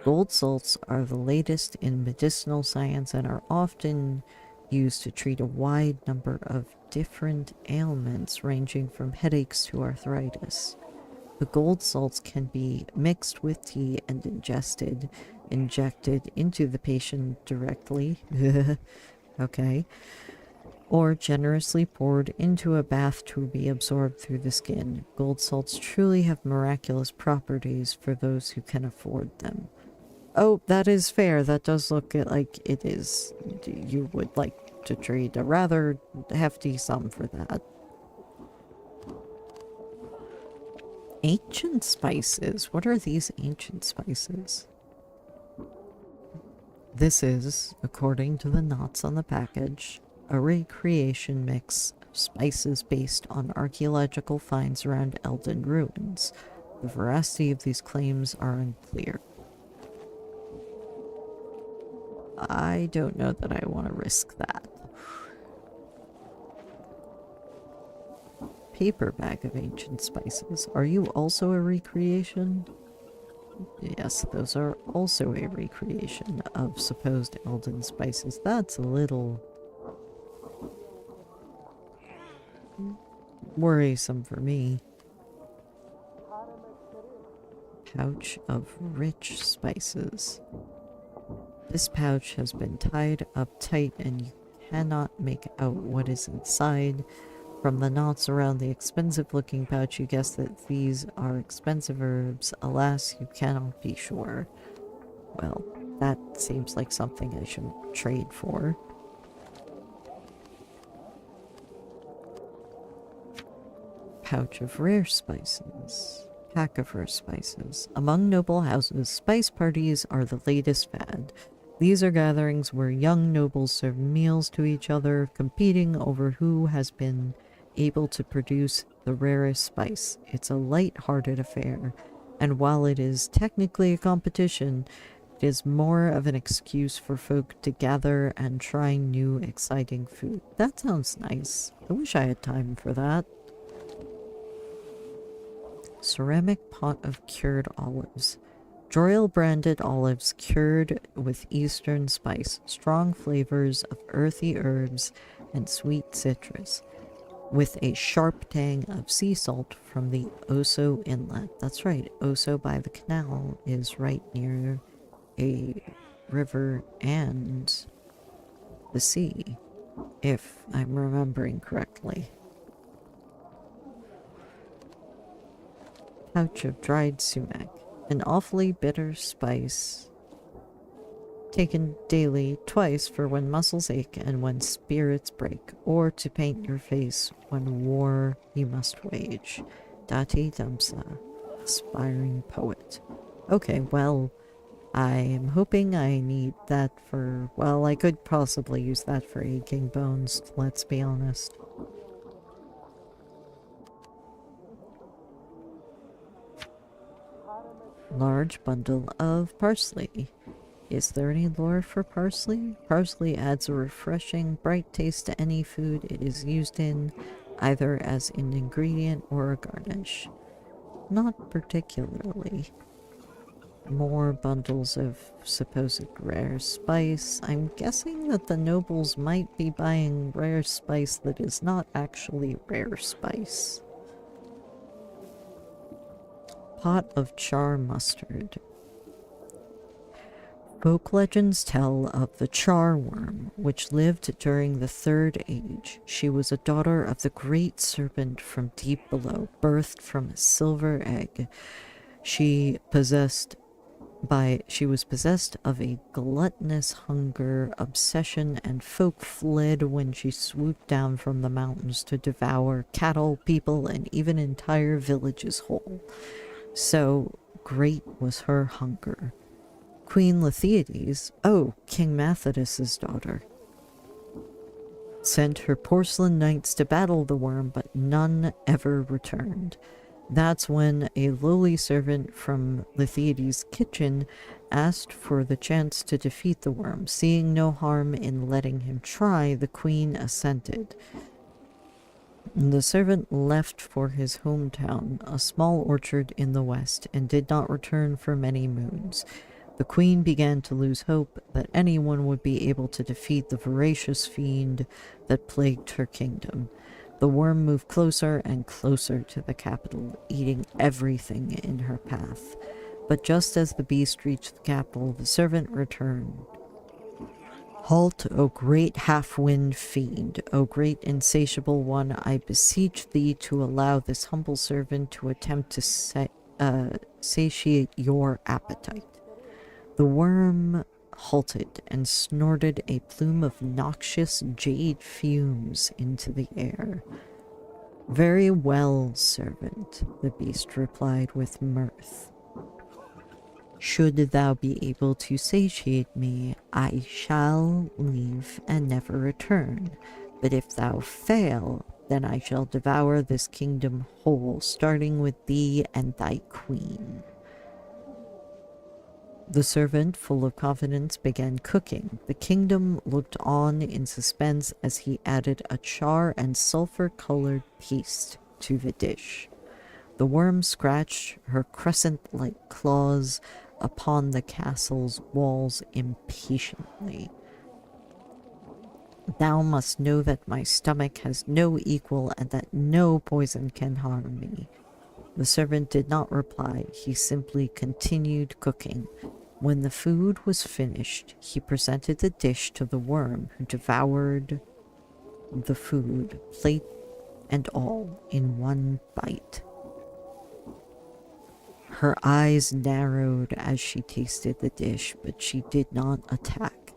Speaker 1: Gold salts are the latest in medicinal science and are often used to treat a wide number of different ailments ranging from headaches to arthritis. The gold salts can be mixed with tea and injected into the patient directly, okay, or generously poured into a bath to be absorbed through the skin. Gold salts truly have miraculous properties for those who can afford them. Oh, that is fair. That does look like it is. You would like to trade a rather hefty sum for that. Ancient spices. What are these ancient spices? This is, according to the knots on the package, a recreation mix of spices based on archaeological finds around Elden ruins. The veracity of these claims are unclear. I don't know that I want to risk that. Paper bag of ancient spices. Are you also a recreation? Yes, those are also a recreation of supposed Elden spices. That's a little worrisome for me. Pouch of rich spices. This pouch has been tied up tight and you cannot make out what is inside. From the knots around the expensive-looking pouch, you guess that these are expensive herbs. Alas, you cannot be sure. Well, that seems like something I should trade for. Pouch of rare spices. Pack of rare spices. Among noble houses, spice parties are the latest fad. These are gatherings where young nobles serve meals to each other, competing over who has been able to produce the rarest spice. It's a light-hearted affair, and while it is technically a competition, it is more of an excuse for folk to gather and try new, exciting food. That sounds nice. I wish I had time for that. Ceramic pot of cured olives. Joyal branded olives cured with eastern spice, strong flavors of earthy herbs and sweet citrus, with a sharp tang of sea salt from the Oso Inlet. That's right, Oso by the canal is right near a river and the sea, if I'm remembering correctly. Pouch of dried sumac. An awfully bitter spice taken daily twice for when muscles ache and when spirits break, or to paint your face when war you must wage. Dati Damsa, aspiring poet. Okay, well, I am hoping I need that for, well, I could possibly use that for aching bones, let's be honest. Large bundle of parsley. Is there any lore for parsley? Parsley adds a refreshing, bright taste to any food it is used in, either as an ingredient or a garnish. Not particularly. More bundles of supposed rare spice. I'm guessing that the nobles might be buying rare spice that is not actually rare spice. Pot of char mustard. Folk legends tell of the charworm, which lived during the Third Age. She was a daughter of the great serpent from deep below, birthed from a silver egg. She possessed She was possessed of a gluttonous hunger obsession, and folk fled when she swooped down from the mountains to devour cattle, people, and even entire villages whole. So great was her hunger. Queen Lethiades, King Methodus's daughter, sent her porcelain knights to battle the worm, but none ever returned. That's when a lowly servant from Lethiades' kitchen asked for the chance to defeat the worm. Seeing no harm in letting him try, the queen assented. The servant left for his hometown, a small orchard in the west, and did not return for many moons. The queen began to lose hope that anyone would be able to defeat the voracious fiend that plagued her kingdom. The worm moved closer and closer to the capital, eating everything in her path. But just as the beast reached the capital, the servant returned. Halt, O great half-wind fiend, O great insatiable one, I beseech thee to allow this humble servant to attempt to satiate your appetite. The worm halted and snorted a plume of noxious jade fumes into the air. Very well, servant, the beast replied with mirth. Should thou be able to satiate me, I shall leave and never return. But if thou fail, then I shall devour this kingdom whole, starting with thee and thy queen. The servant, full of confidence, began cooking. The kingdom looked on in suspense as he added a char and sulfur-colored paste to the dish. The worm scratched her crescent-like claws upon the castle's walls impatiently. Thou must know that my stomach has no equal and that no poison can harm me. The servant did not reply. He simply continued cooking. When the food was finished, he presented the dish to the worm, who devoured the food, plate and all, in one bite. Her eyes narrowed as she tasted the dish, but she did not attack.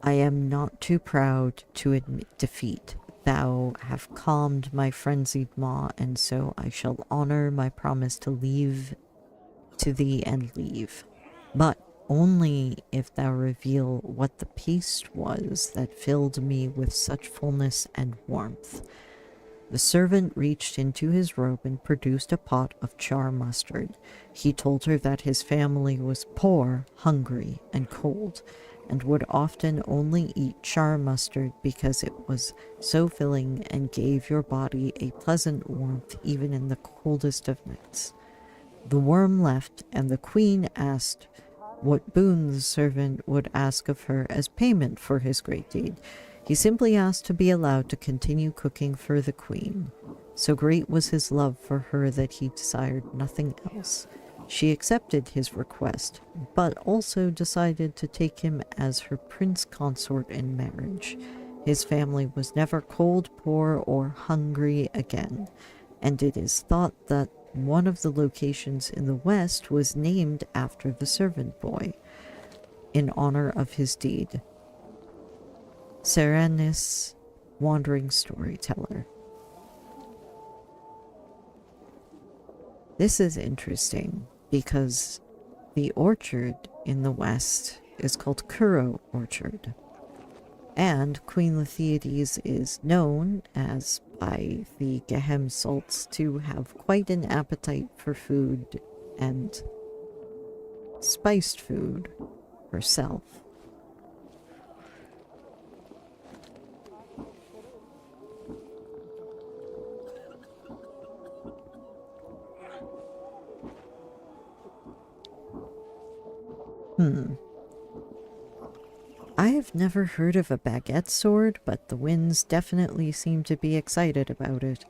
Speaker 1: I am not too proud to admit defeat. Thou have calmed my frenzied maw, and so I shall honor my promise to thee and leave. But only if thou reveal what the paste was that filled me with such fullness and warmth. The servant reached into his robe and produced a pot of char mustard. He told her that his family was poor, hungry, and cold, and would often only eat char mustard because it was so filling and gave your body a pleasant warmth even in the coldest of nights. The worm left, and the queen asked what boon the servant would ask of her as payment for his great deed. He simply asked to be allowed to continue cooking for the queen. So great was his love for her that he desired nothing else. She accepted his request, but also decided to take him as her prince consort in marriage. His family was never cold, poor, or hungry again, and it is thought that one of the locations in the west was named after the servant boy, in honor of his deed. Serenis, Wandering Storyteller. This is interesting because the orchard in the west is called Kuro Orchard, and Queen Lethiades is known as by the Khelim salts to have quite an appetite for food and spiced food herself. I have never heard of a baguette sword, but the winds definitely seem to be excited about it.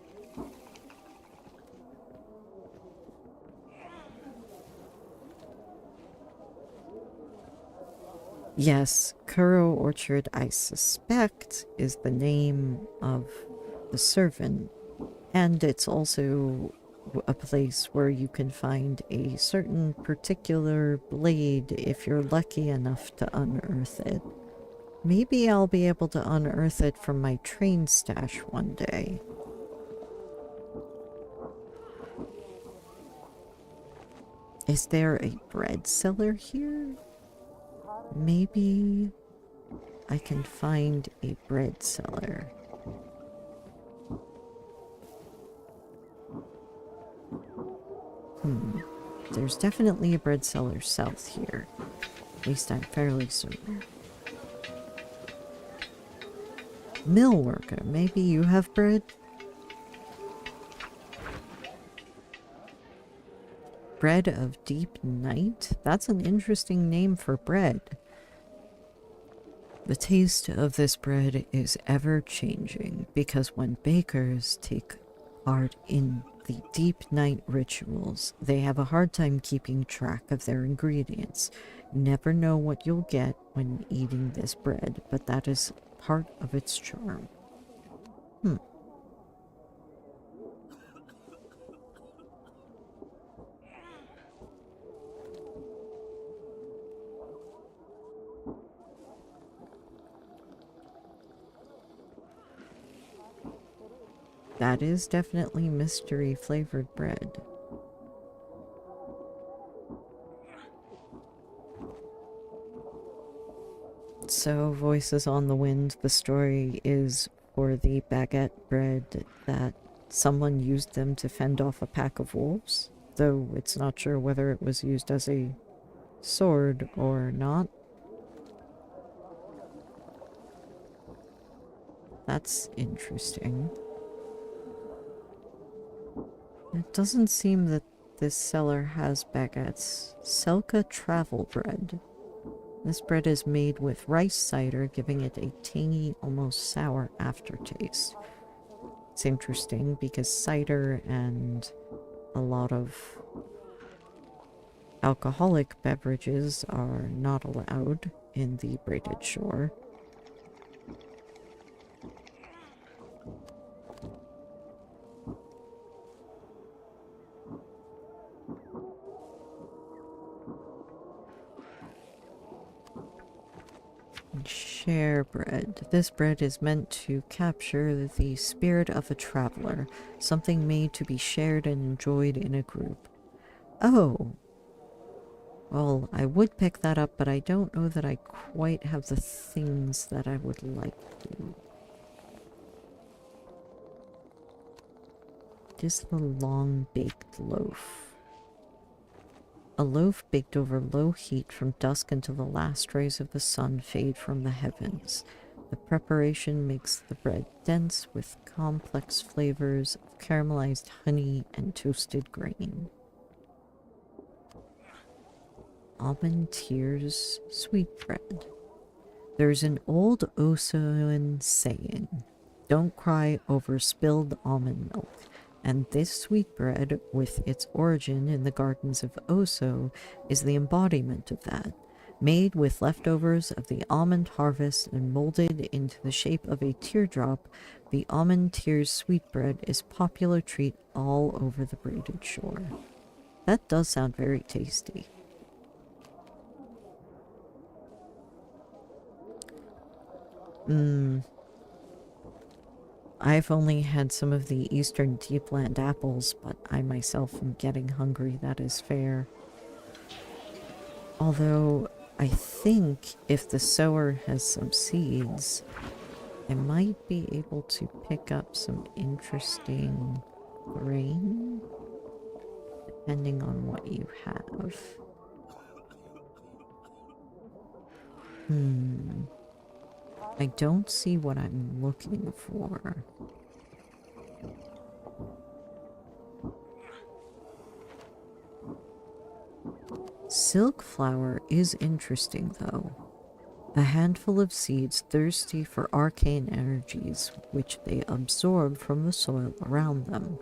Speaker 1: Yes, Kuro Orchard, I suspect, is the name of the servant, and it's also a place where you can find a certain particular blade if you're lucky enough to unearth it. Maybe I'll be able to unearth it from my train stash one day. Is there a bread cellar here? Maybe I can find a bread cellar. There's definitely a bread cellar south here. At least I'm fairly certain. Mill worker, maybe you have bread? Bread of Deep Night? That's an interesting name for bread. The taste of this bread is ever changing because when bakers take part in the deep night rituals, they have a hard time keeping track of their ingredients. You never know what you'll get when eating this bread, but that is part of its charm. That is definitely mystery flavored bread. So, Voices on the Wind, the story is for the baguette bread that someone used them to fend off a pack of wolves, though it's not sure whether it was used as a sword or not. That's interesting. It doesn't seem that this cellar has baguettes. Selka travel bread. This bread is made with rice cider, giving it a tangy, almost sour aftertaste. It's interesting because cider and a lot of alcoholic beverages are not allowed in the Braided Shore. Share bread. This bread is meant to capture the spirit of a traveler, something made to be shared and enjoyed in a group. Oh. Well, I would pick that up, but I don't know that I quite have the things that I would like to. Just the long-baked loaf. A loaf baked over low heat from dusk until the last rays of the sun fade from the heavens. The preparation makes the bread dense with complex flavors of caramelized honey and toasted grain. Almond Tears Sweetbread. There's an old Osoan saying, "Don't cry over spilled almond milk." And this sweetbread, with its origin in the gardens of Oso, is the embodiment of that. Made with leftovers of the almond harvest and molded into the shape of a teardrop, the Almond Tears sweetbread is a popular treat all over the Braided Shore. That does sound very tasty. I've only had some of the Eastern Deepland apples, but I myself am getting hungry, that is fair. Although, I think if the sower has some seeds, I might be able to pick up some interesting grain, depending on what you have. I don't see what I'm looking for. Silk flower is interesting, though. A handful of seeds thirsty for arcane energies, which they absorb from the soil around them.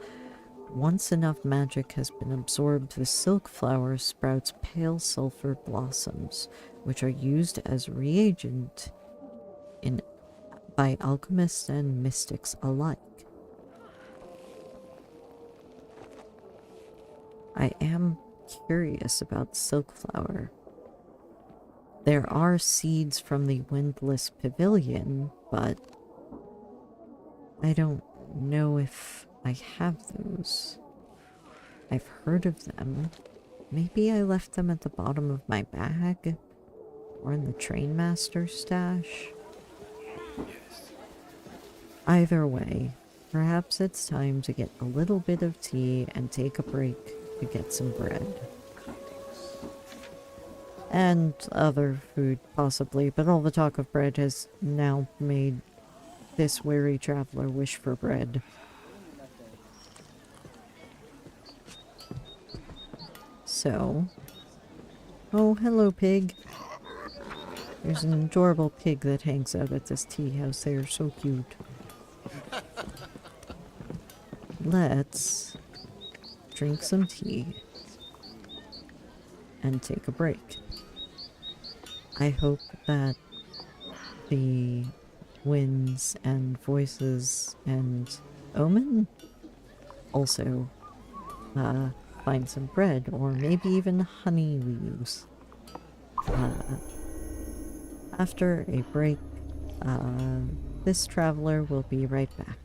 Speaker 1: Once enough magic has been absorbed, the silk flower sprouts pale sulfur blossoms, which are used as reagent by alchemists and mystics alike. I am curious about silkflower. There are seeds from the Windless Pavilion, but I don't know if I have those. I've heard of them. Maybe I left them at the bottom of my bag? Or in the trainmaster's stash? Either way, perhaps it's time to get a little bit of tea and take a break to get some bread. And other food, possibly, but all the talk of bread has now made this weary traveler wish for bread. So... Oh, hello, pig. There's an adorable pig that hangs out at this tea house. They are so cute. Let's drink some tea and take a break. I hope that the winds and voices and Omen also find some bread, or maybe even honey leaves. After a break, this traveler will be right back.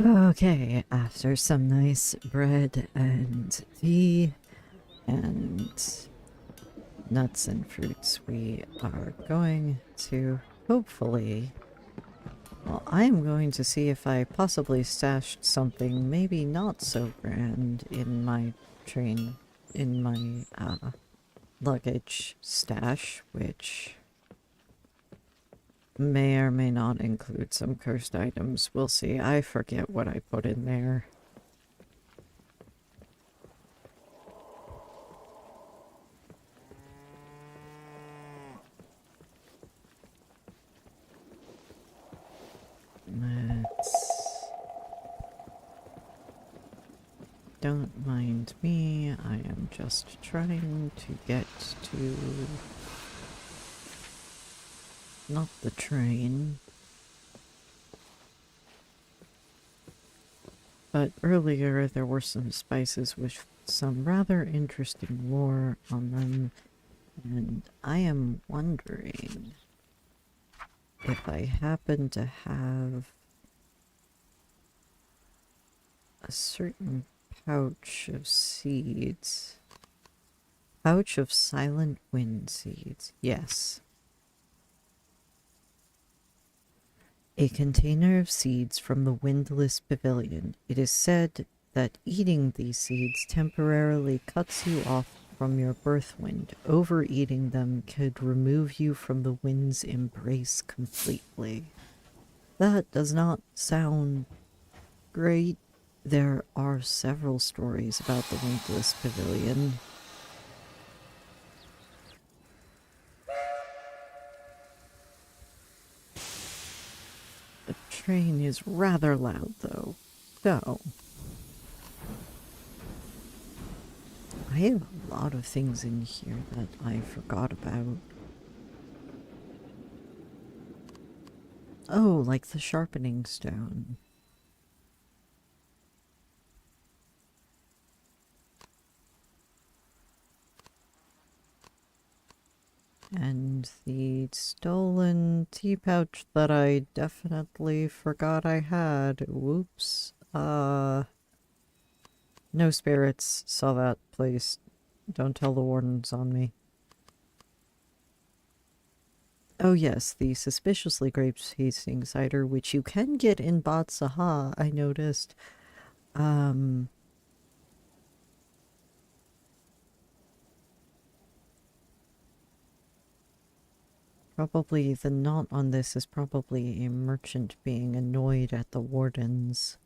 Speaker 1: Okay, after some nice bread and tea and nuts and fruits, we are going to hopefully Well, I am going to see if I possibly stashed something maybe not so grand in my luggage stash, which may or may not include some cursed items. We'll see. I forget what I put in there. Don't mind me, I am just trying to get to... not the train. But earlier there were some spices with some rather interesting lore on them, and I am wondering if I happen to have a certain pouch of seeds. Pouch of silent wind seeds. Yes. A container of seeds from the windless pavilion. It is said that eating these seeds temporarily cuts you off from your birth wind. Overeating them could remove you from the wind's embrace completely. That does not sound great. There are several stories about the windless pavilion. The train is rather loud, though. So, I have a lot of things in here that I forgot about. Oh, like the sharpening stone. And the stolen tea pouch that I definitely forgot I had. Whoops. No spirits saw that place. Don't tell the wardens on me. Oh yes, the suspiciously grape-tasting cider, which you can get in Bat Saha, I noticed. Probably the knot on this is probably a merchant being annoyed at the wardens.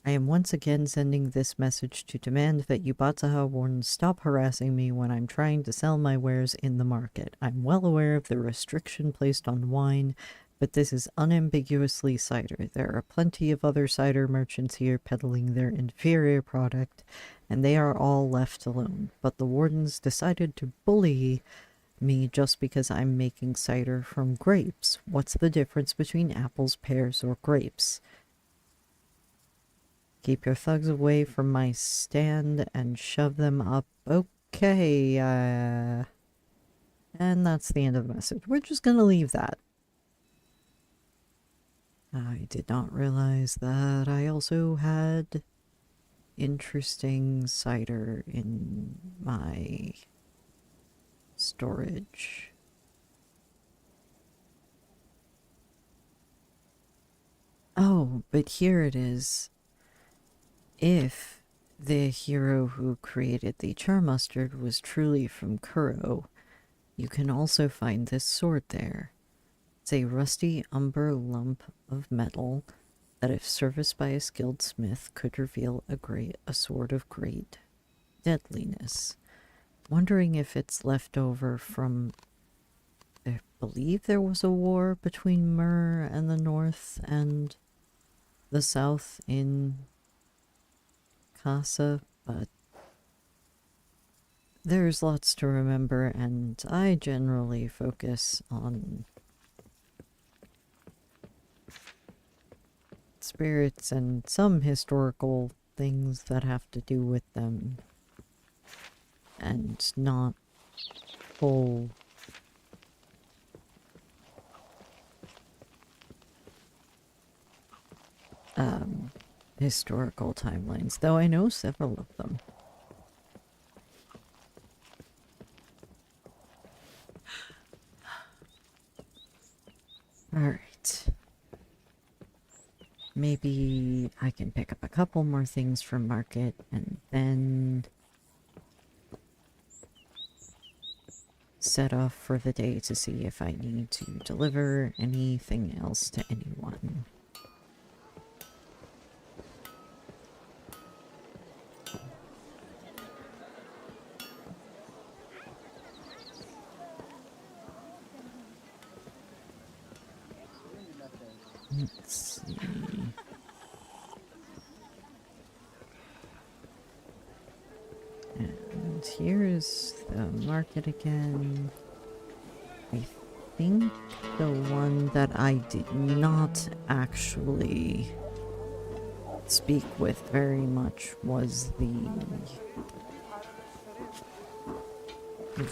Speaker 1: I am once again sending this message to demand that you Bataha wardens stop harassing me when I'm trying to sell my wares in the market. I'm well aware of the restriction placed on wine, but this is unambiguously cider. There are plenty of other cider merchants here peddling their inferior product, and they are all left alone. But the wardens decided to bully me just because I'm making cider from grapes. What's the difference between apples, pears, or grapes? Keep your thugs away from my stand and shove them up. Okay, and that's the end of the message. We're just gonna leave that. I did not realize that I also had interesting cider in my storage. Oh, but here it is. If the hero who created the char mustard was truly from Kuro, you can also find this sword there. It's a rusty umber lump of metal that, if serviced by a skilled smith, could reveal a sword of great deadliness. Wondering if it's left over from... I believe there was a war between Myr and the north and the south in Casa, but there's lots to remember, and I generally focus on spirits and some historical things that have to do with them, and not full historical timelines, though I know several of them. Alright. maybe I can pick up a couple more things from market and then set off for the day to see if I need to deliver anything else to anyone. Let's see. And here's the market again. I think the one that I did not actually speak with very much was the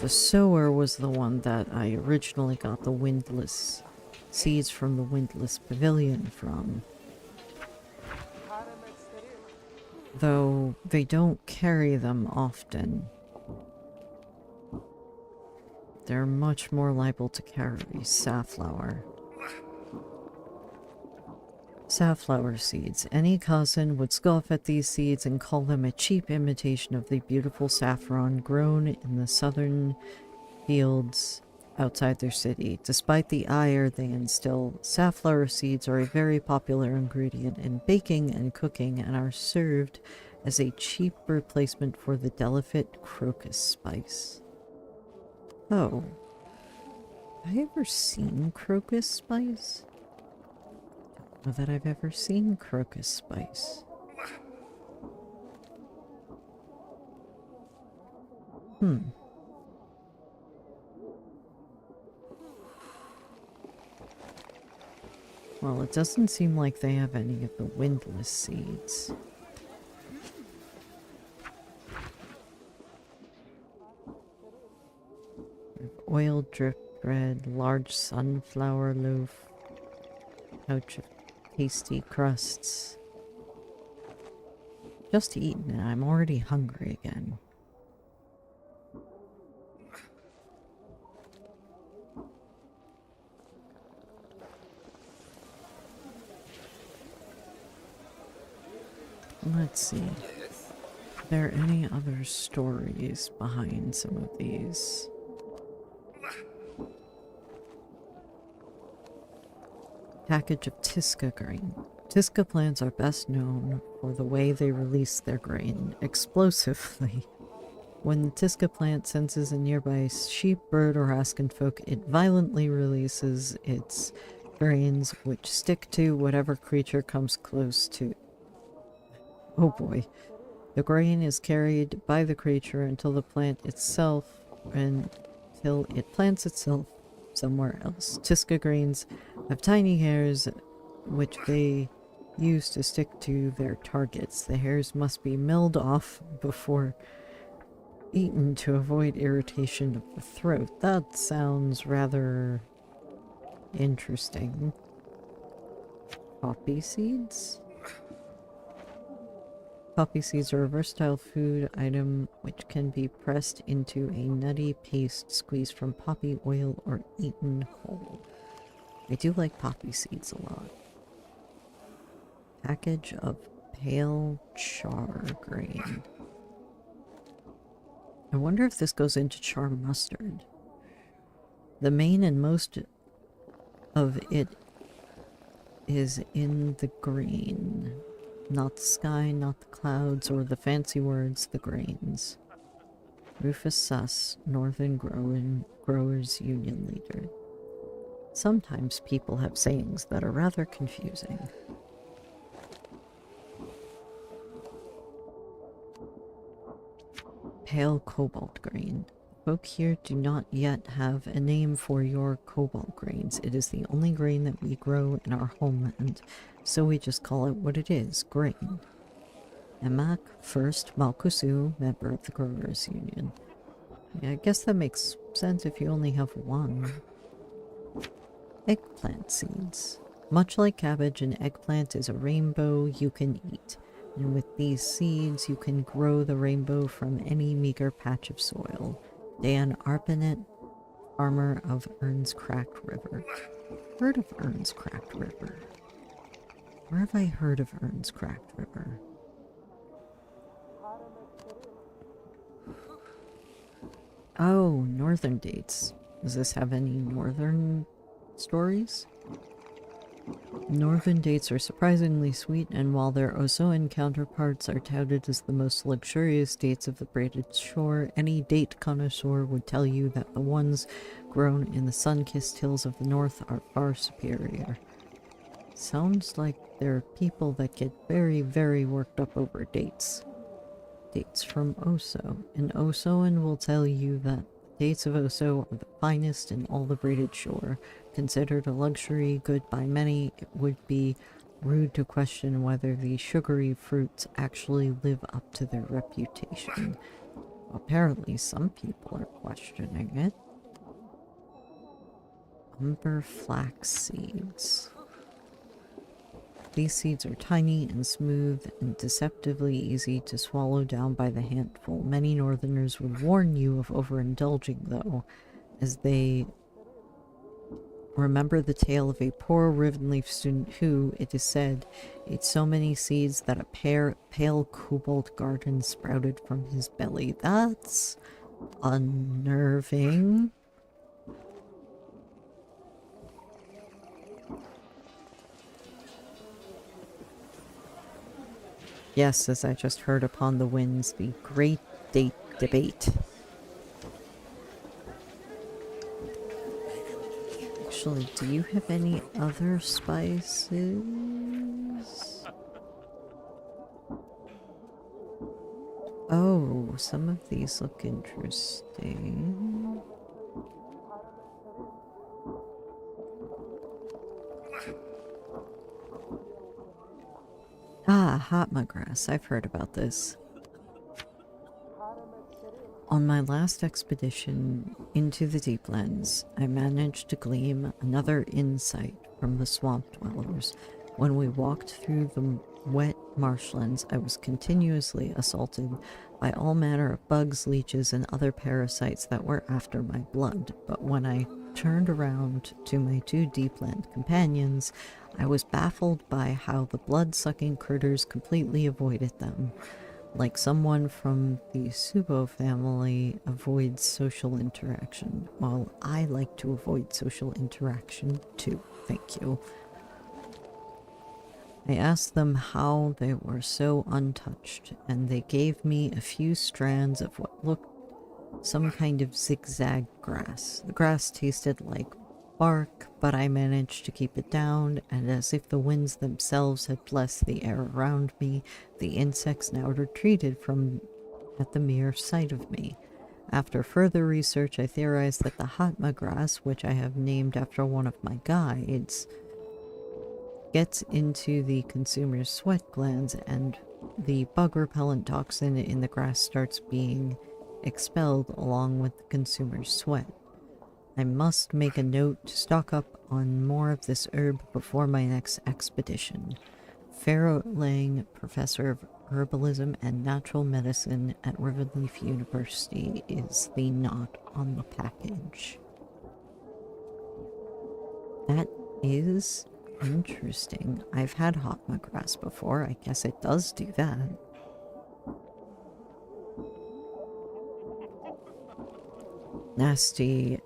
Speaker 1: sower was the one that I originally got the windless seeds from the windless pavilion from. Though they don't carry them often. They're much more liable to carry safflower. Safflower seeds. Any cousin would scoff at these seeds and call them a cheap imitation of the beautiful saffron grown in the southern fields outside their city. Despite the ire they instill, safflower seeds are a very popular ingredient in baking and cooking and are served as a cheap replacement for the delicate crocus spice. Oh. Have I ever seen crocus spice? I don't know that I've ever seen crocus spice. Well, it doesn't seem like they have any of the windless seeds. Oil drip bread, large sunflower loaf, pouch of tasty crusts. Just eaten and I'm already hungry again. Let's see. Are there any other stories behind some of these? Package of Tisca grain. Tisca plants are best known for the way they release their grain explosively. When the Tisca plant senses a nearby sheep, bird, or askin folk, it violently releases its grains, which stick to whatever creature comes close to. Oh boy. The grain is carried by the creature until it plants itself somewhere else. Tisca grains have tiny hairs which they use to stick to their targets. The hairs must be milled off before eaten to avoid irritation of the throat. That sounds rather interesting. Poppy seeds? Poppy seeds are a versatile food item which can be pressed into a nutty paste squeezed from poppy oil or eaten whole. I do like poppy seeds a lot. Package of pale char grain. I wonder if this goes into char mustard. The main and most of it is in the grain. Not the sky, not the clouds, or the fancy words, the grains. Rufus Suss, Northern Growers Union leader. Sometimes people have sayings that are rather confusing. Pale cobalt grain. Folk here do not yet have a name for your cobalt grains. It is the only grain that we grow in our homeland, so we just call it what it is, grain. Emak, first Malkusu, member of the Growers Union. Yeah, I guess that makes sense if you only have one. Eggplant seeds. Much like cabbage, an eggplant is a rainbow you can eat. And with these seeds, you can grow the rainbow from any meager patch of soil. Dan Arpanet, farmer of Ern's Cracked River. Heard of Ern's Cracked River? Where have I heard of Ern's Cracked River? Oh, northern dates. Does this have any northern stories? Northern dates are surprisingly sweet, and while their Osoan counterparts are touted as the most luxurious dates of the braided shore, any date connoisseur would tell you that the ones grown in the sun-kissed hills of the north are far superior. Sounds like there are people that get very, very worked up over dates. Dates from Oso. An Osoan will tell you that dates of Oso are the finest in all the braided shore. Considered a luxury good by many, it would be rude to question whether the sugary fruits actually live up to their reputation. Apparently, some people are questioning it. Umber flax seeds. These seeds are tiny and smooth and deceptively easy to swallow down by the handful. Many northerners would warn you of overindulging, though, as they remember the tale of a poor Rivenleaf student who, it is said, ate so many seeds that a pale cobalt garden sprouted from his belly. That's unnerving. Yes, as I just heard upon the winds, the great date debate. Actually, do you have any other spices? Oh, some of these look interesting. Ah, Hatma grass. I've heard about this. On my last expedition into the Deeplands, I managed to glean another insight from the swamp dwellers. When we walked through the wet marshlands, I was continuously assaulted by all manner of bugs, leeches, and other parasites that were after my blood. But when I turned around to my two Deepland companions, I was baffled by how the blood-sucking critters completely avoided them. Like someone from the Subo family avoids social interaction. Well, I like to avoid social interaction too, thank you. I asked them how they were so untouched, and they gave me a few strands of what looked some kind of zigzag grass. The grass tasted like bark, but I managed to keep it down, and as if the winds themselves had blessed the air around me, the insects now retreated from at the mere sight of me. After further research, I theorized that the Hatma grass, which I have named after one of my guides, gets into the consumer's sweat glands, and the bug repellent toxin in the grass starts being expelled along with the consumer's sweat. I must make a note to stock up on more of this herb before my next expedition. Pharaoh Lang, Professor of Herbalism and Natural Medicine at Rivenleaf University, is the knot on the package. That is interesting. I've had Hatma grass before. I guess it does do that. Nasty,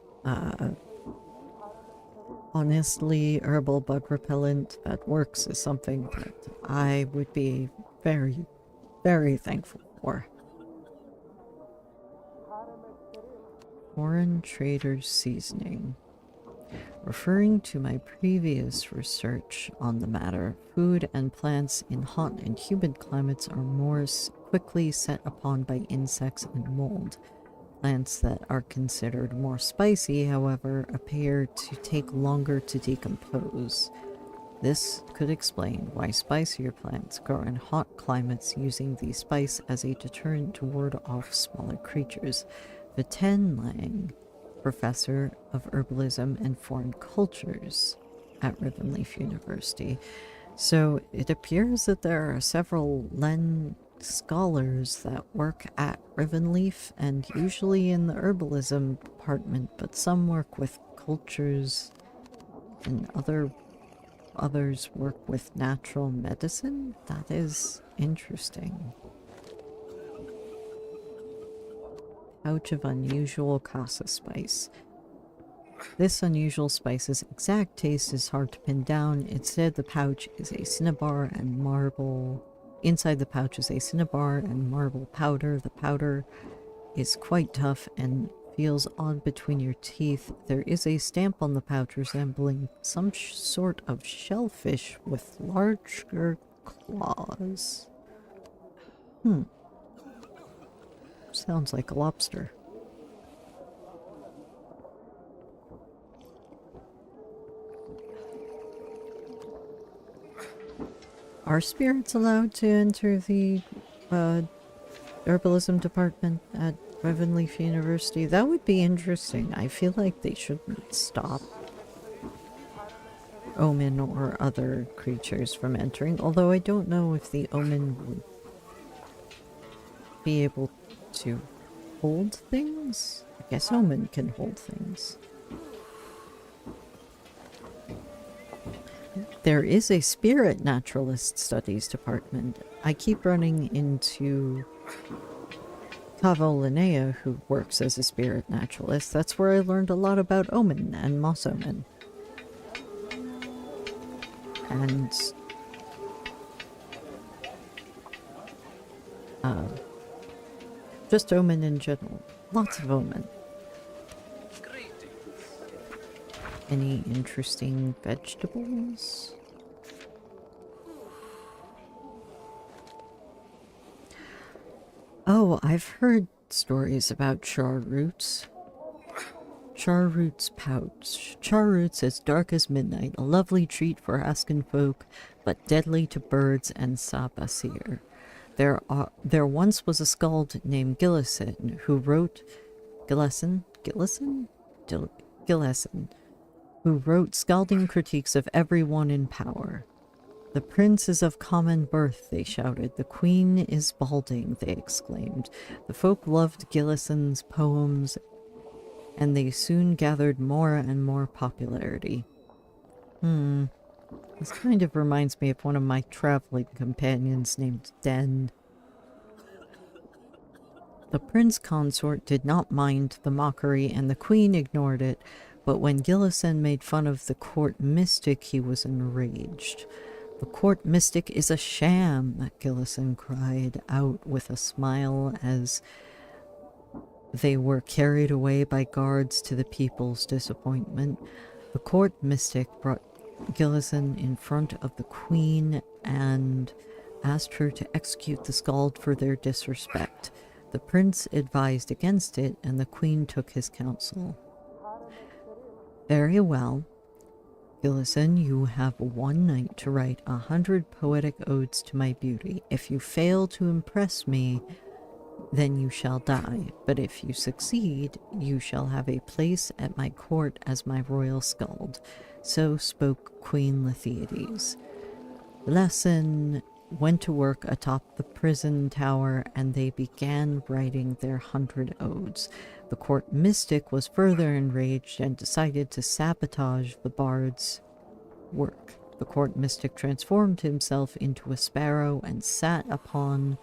Speaker 1: honestly, herbal bug repellent that works is something that I would be very, very thankful for. Foreign Trader's Seasoning. Referring to my previous research on the matter, food and plants in hot and humid climates are more quickly set upon by insects and mold. Plants that are considered more spicy, however, appear to take longer to decompose. This could explain why spicier plants grow in hot climates, using the spice as a deterrent to ward off smaller creatures. Viten Lang, Professor of Herbalism and Foreign Cultures at Rivenleaf University. So it appears that there are several Len scholars that work at Rivenleaf and usually in the herbalism department, but some work with cultures and other others work with natural medicine? That is interesting. Pouch of unusual casa spice. This unusual spice's exact taste is hard to pin down. Instead, the pouch is a cinnabar and marble. Inside the pouch is a cinnabar and marble powder. The powder is quite tough and feels odd between your teeth. There is a stamp on the pouch resembling some sort of shellfish with larger claws. Sounds like a lobster. Are spirits allowed to enter the herbalism department at Ravenleaf University? That would be interesting. I feel like they shouldn't stop Omen or other creatures from entering, although I don't know if the Omen would be able to hold things. I guess Omen can hold things. There is a spirit naturalist studies department. I keep running into Tavo Linnea, who works as a spirit naturalist. That's where I learned a lot about Omen and Moss Omen. And just Omen in general. Lots of Omen. Any interesting vegetables? Oh, I've heard stories about char roots. Char roots pouch. Char roots as dark as midnight, a lovely treat for Asken folk, but deadly to birds and Sabasir. There once was a skald named Gillessen who wrote Gillessen, who wrote scalding critiques of everyone in power. The prince is of common birth, they shouted. The queen is balding, they exclaimed. The folk loved Gillessen's poems, and they soon gathered more and more popularity. This kind of reminds me of one of my traveling companions named Den. The prince consort did not mind the mockery, and the queen ignored it, but when Gillessen made fun of the court mystic, he was enraged. The court mystic is a sham, Gillessen cried out with a smile as they were carried away by guards to the people's disappointment. The court mystic brought Gillessen in front of the queen and asked her to execute the skald for their disrespect. The prince advised against it, and the queen took his counsel. Very well, Gillessen, you have one night to write 100 poetic odes to my beauty. If you fail to impress me, then you shall die. But if you succeed, you shall have a place at my court as my royal skald. So spoke Queen Lethiades. Gillessen went to work atop the prison tower, and they began writing their 100 odes. The court mystic was further enraged and decided to sabotage the bard's work. The court mystic transformed himself into a sparrow and sat upon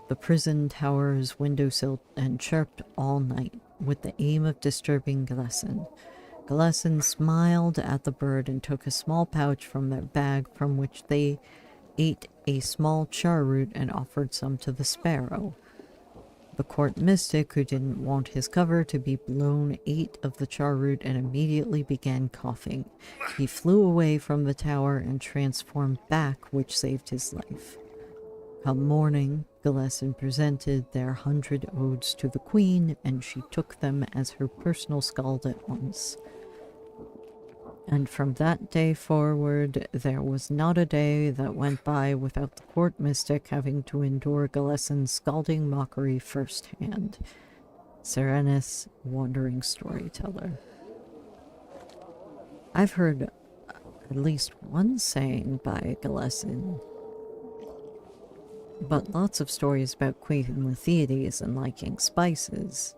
Speaker 1: the prison tower's windowsill and chirped all night, with the aim of disturbing Gillessen. Gillessen smiled at the bird and took a small pouch from their bag, from which they ate a small char root and offered some to the sparrow. The court mystic, who didn't want his cover to be blown, ate of the char root and immediately began coughing. He flew away from the tower and transformed back, which saved his life. Come morning, Gillessen presented their 100 odes to the queen, and she took them as her personal skald at once. And from that day forward, there was not a day that went by without the court mystic having to endure Gillessen's scalding mockery firsthand. Serenus, wandering storyteller. I've heard at least one saying by Gillessen, but lots of stories about Queen Lethiades and liking spices.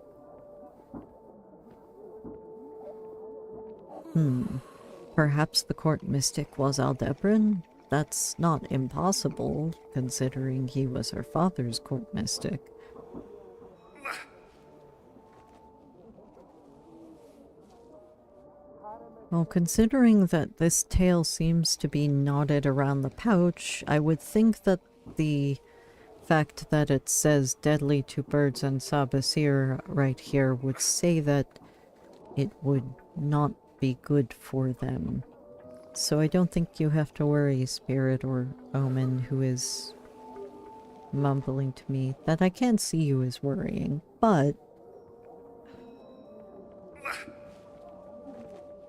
Speaker 1: Perhaps the court mystic was Aldebaran? That's not impossible, considering he was her father's court mystic. Well, considering that this tail seems to be knotted around the pouch, I would think that the fact that it says deadly to birds and Sabasir right here would say that it would not be good for them. So I don't think you have to worry, Spirit or Omen, who is mumbling to me that I can't see you as worrying, but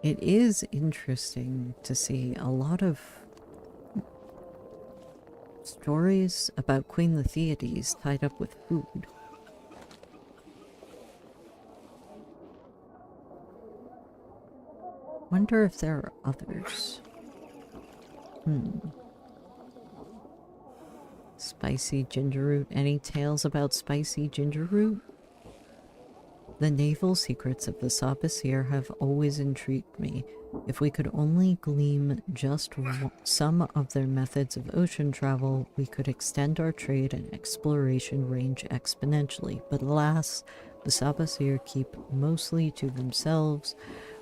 Speaker 1: it is interesting to see a lot of stories about Queen Lethiades tied up with food. Wonder if there are others. Spicy ginger root. Any tales about spicy ginger root? The naval secrets of the Sabasir have always intrigued me. If we could only glean just some of their methods of ocean travel, we could extend our trade and exploration range exponentially. But alas, the Sabasir keep mostly to themselves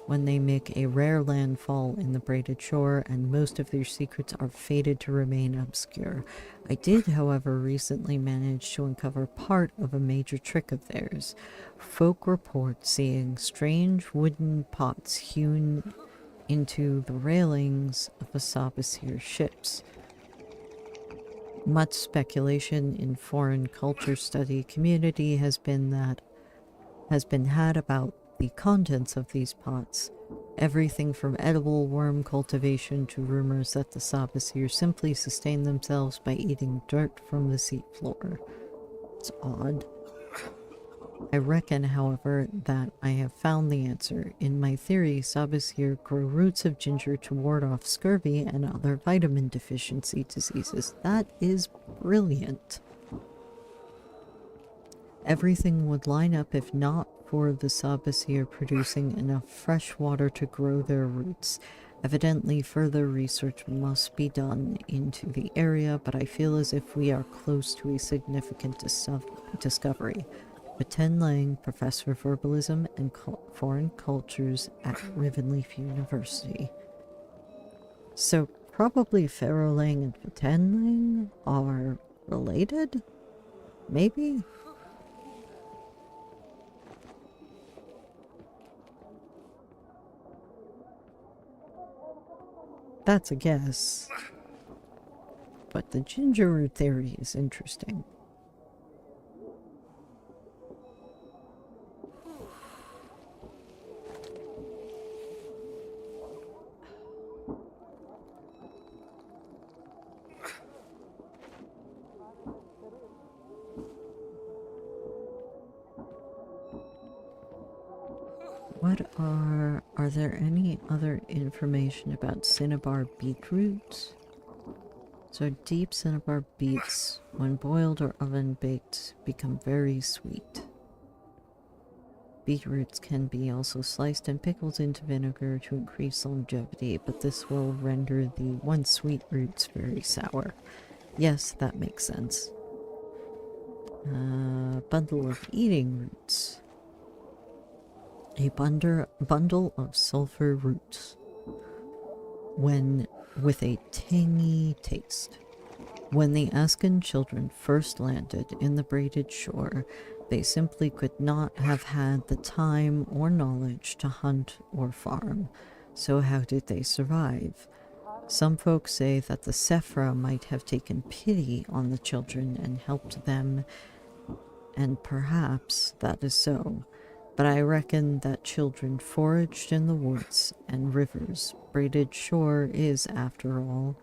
Speaker 1: when they make a rare landfall in the braided shore, and most of their secrets are fated to remain obscure. I did, however, recently manage to uncover part of a major trick of theirs. Folk report seeing strange wooden pots hewn into the railings of the Sabasir ships. Much speculation in foreign culture study community has been had about the contents of these pots. Everything from edible worm cultivation to rumors that the Sabasir simply sustain themselves by eating dirt from the seafloor. It's odd. I reckon, however, that I have found the answer. In my theory, Sabasir grow roots of ginger to ward off scurvy and other vitamin deficiency diseases. That is brilliant. Everything would line up if not for the Sabasir producing enough fresh water to grow their roots. Evidently, further research must be done into the area, but I feel as if we are close to a significant discovery. Chen Lang, Professor of Herbalism and Foreign Cultures at Rivenleaf University. So probably Pharaoh Lang and Chen Lang are related? Maybe? That's a guess. But the ginger root theory is interesting. Are there any other information about cinnabar beetroots? So deep cinnabar beets, when boiled or oven baked, become very sweet. Beetroots can be also sliced and pickled into vinegar to increase longevity, but this will render the once sweet roots very sour. Yes, that makes sense. Bundle of eating roots. A bundle of sulfur roots, when with a tangy taste. When the Askan children first landed in the braided shore, they simply could not have had the time or knowledge to hunt or farm. So how did they survive? Some folks say that the Sephra might have taken pity on the children and helped them, and perhaps that is so. But I reckon that children foraged in the woods and rivers. Braided shore is, after all,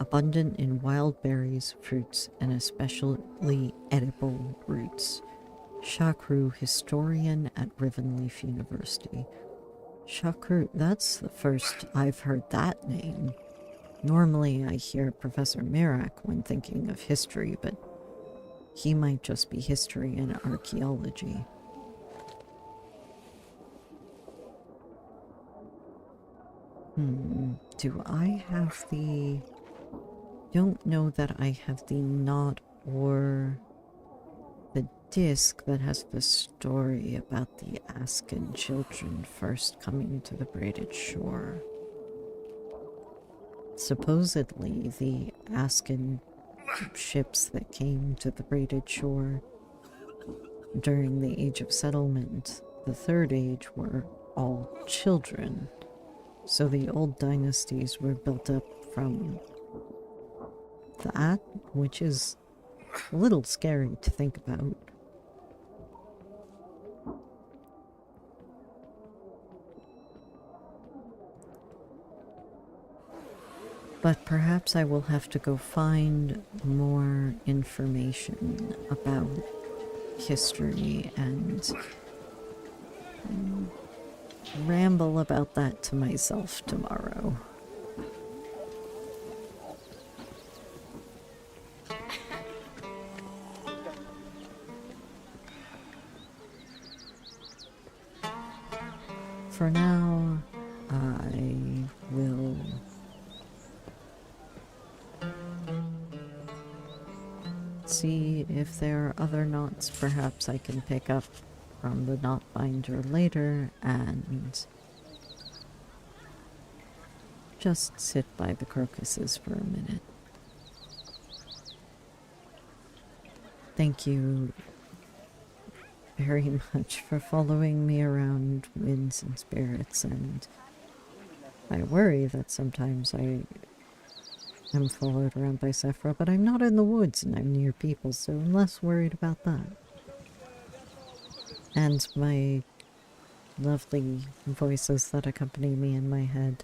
Speaker 1: abundant in wild berries, fruits, and especially edible roots. Shakru, historian at Rivenleaf University. Shakru, that's the first I've heard that name. Normally I hear Professor Mirak when thinking of history, but he might just be history and archaeology. Do I have the... Don't know that I have the knot or the disc that has the story about the Askin children first coming to the braided shore. Supposedly, the Askin ships that came to the braided shore during the Age of Settlement, the Third Age, were all children. So the old dynasties were built up from that, which is a little scary to think about. But perhaps I will have to go find more information about history and ramble about that to myself tomorrow. For now, I will see if there are other knots perhaps I can pick up from the knot binder later and just sit by the crocuses for a minute. Thank you very much for following me around, winds and spirits, and I worry that sometimes I am followed around by Sephra, but I'm not in the woods and I'm near people, so I'm less worried about that. And my lovely voices that accompany me in my head.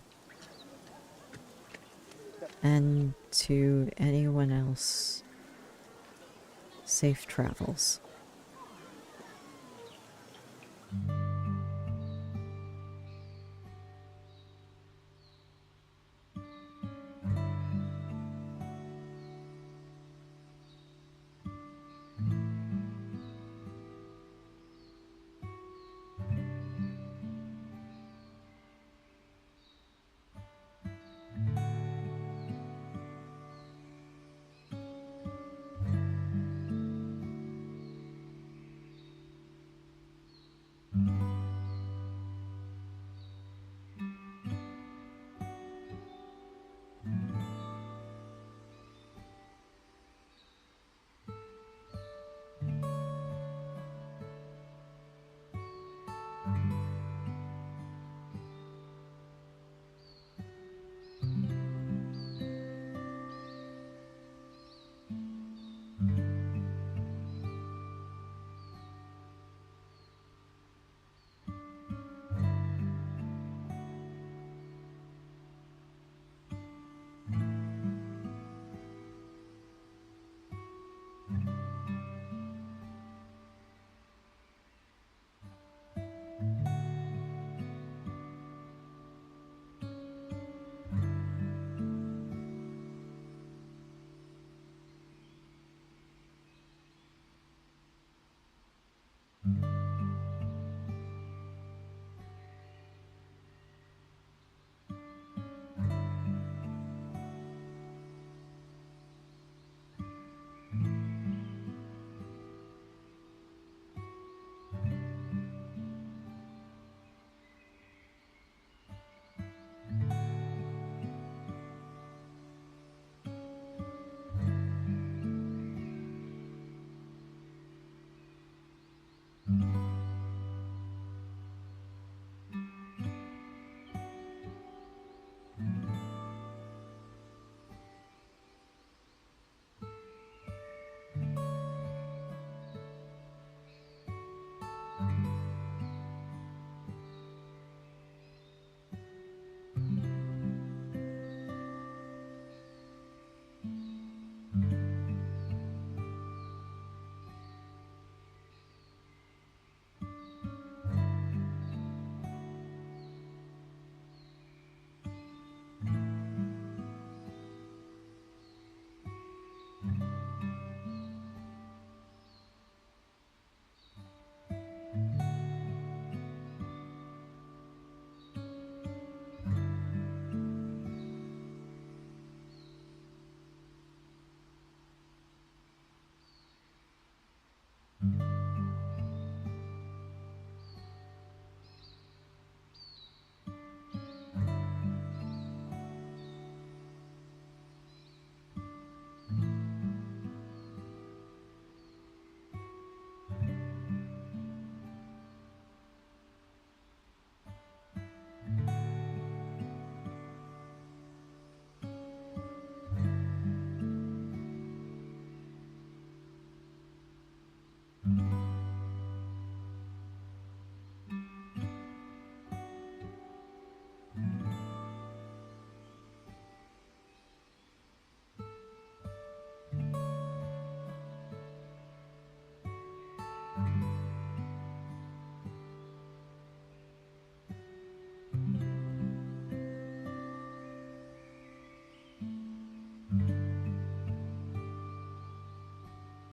Speaker 1: And to anyone else, safe travels.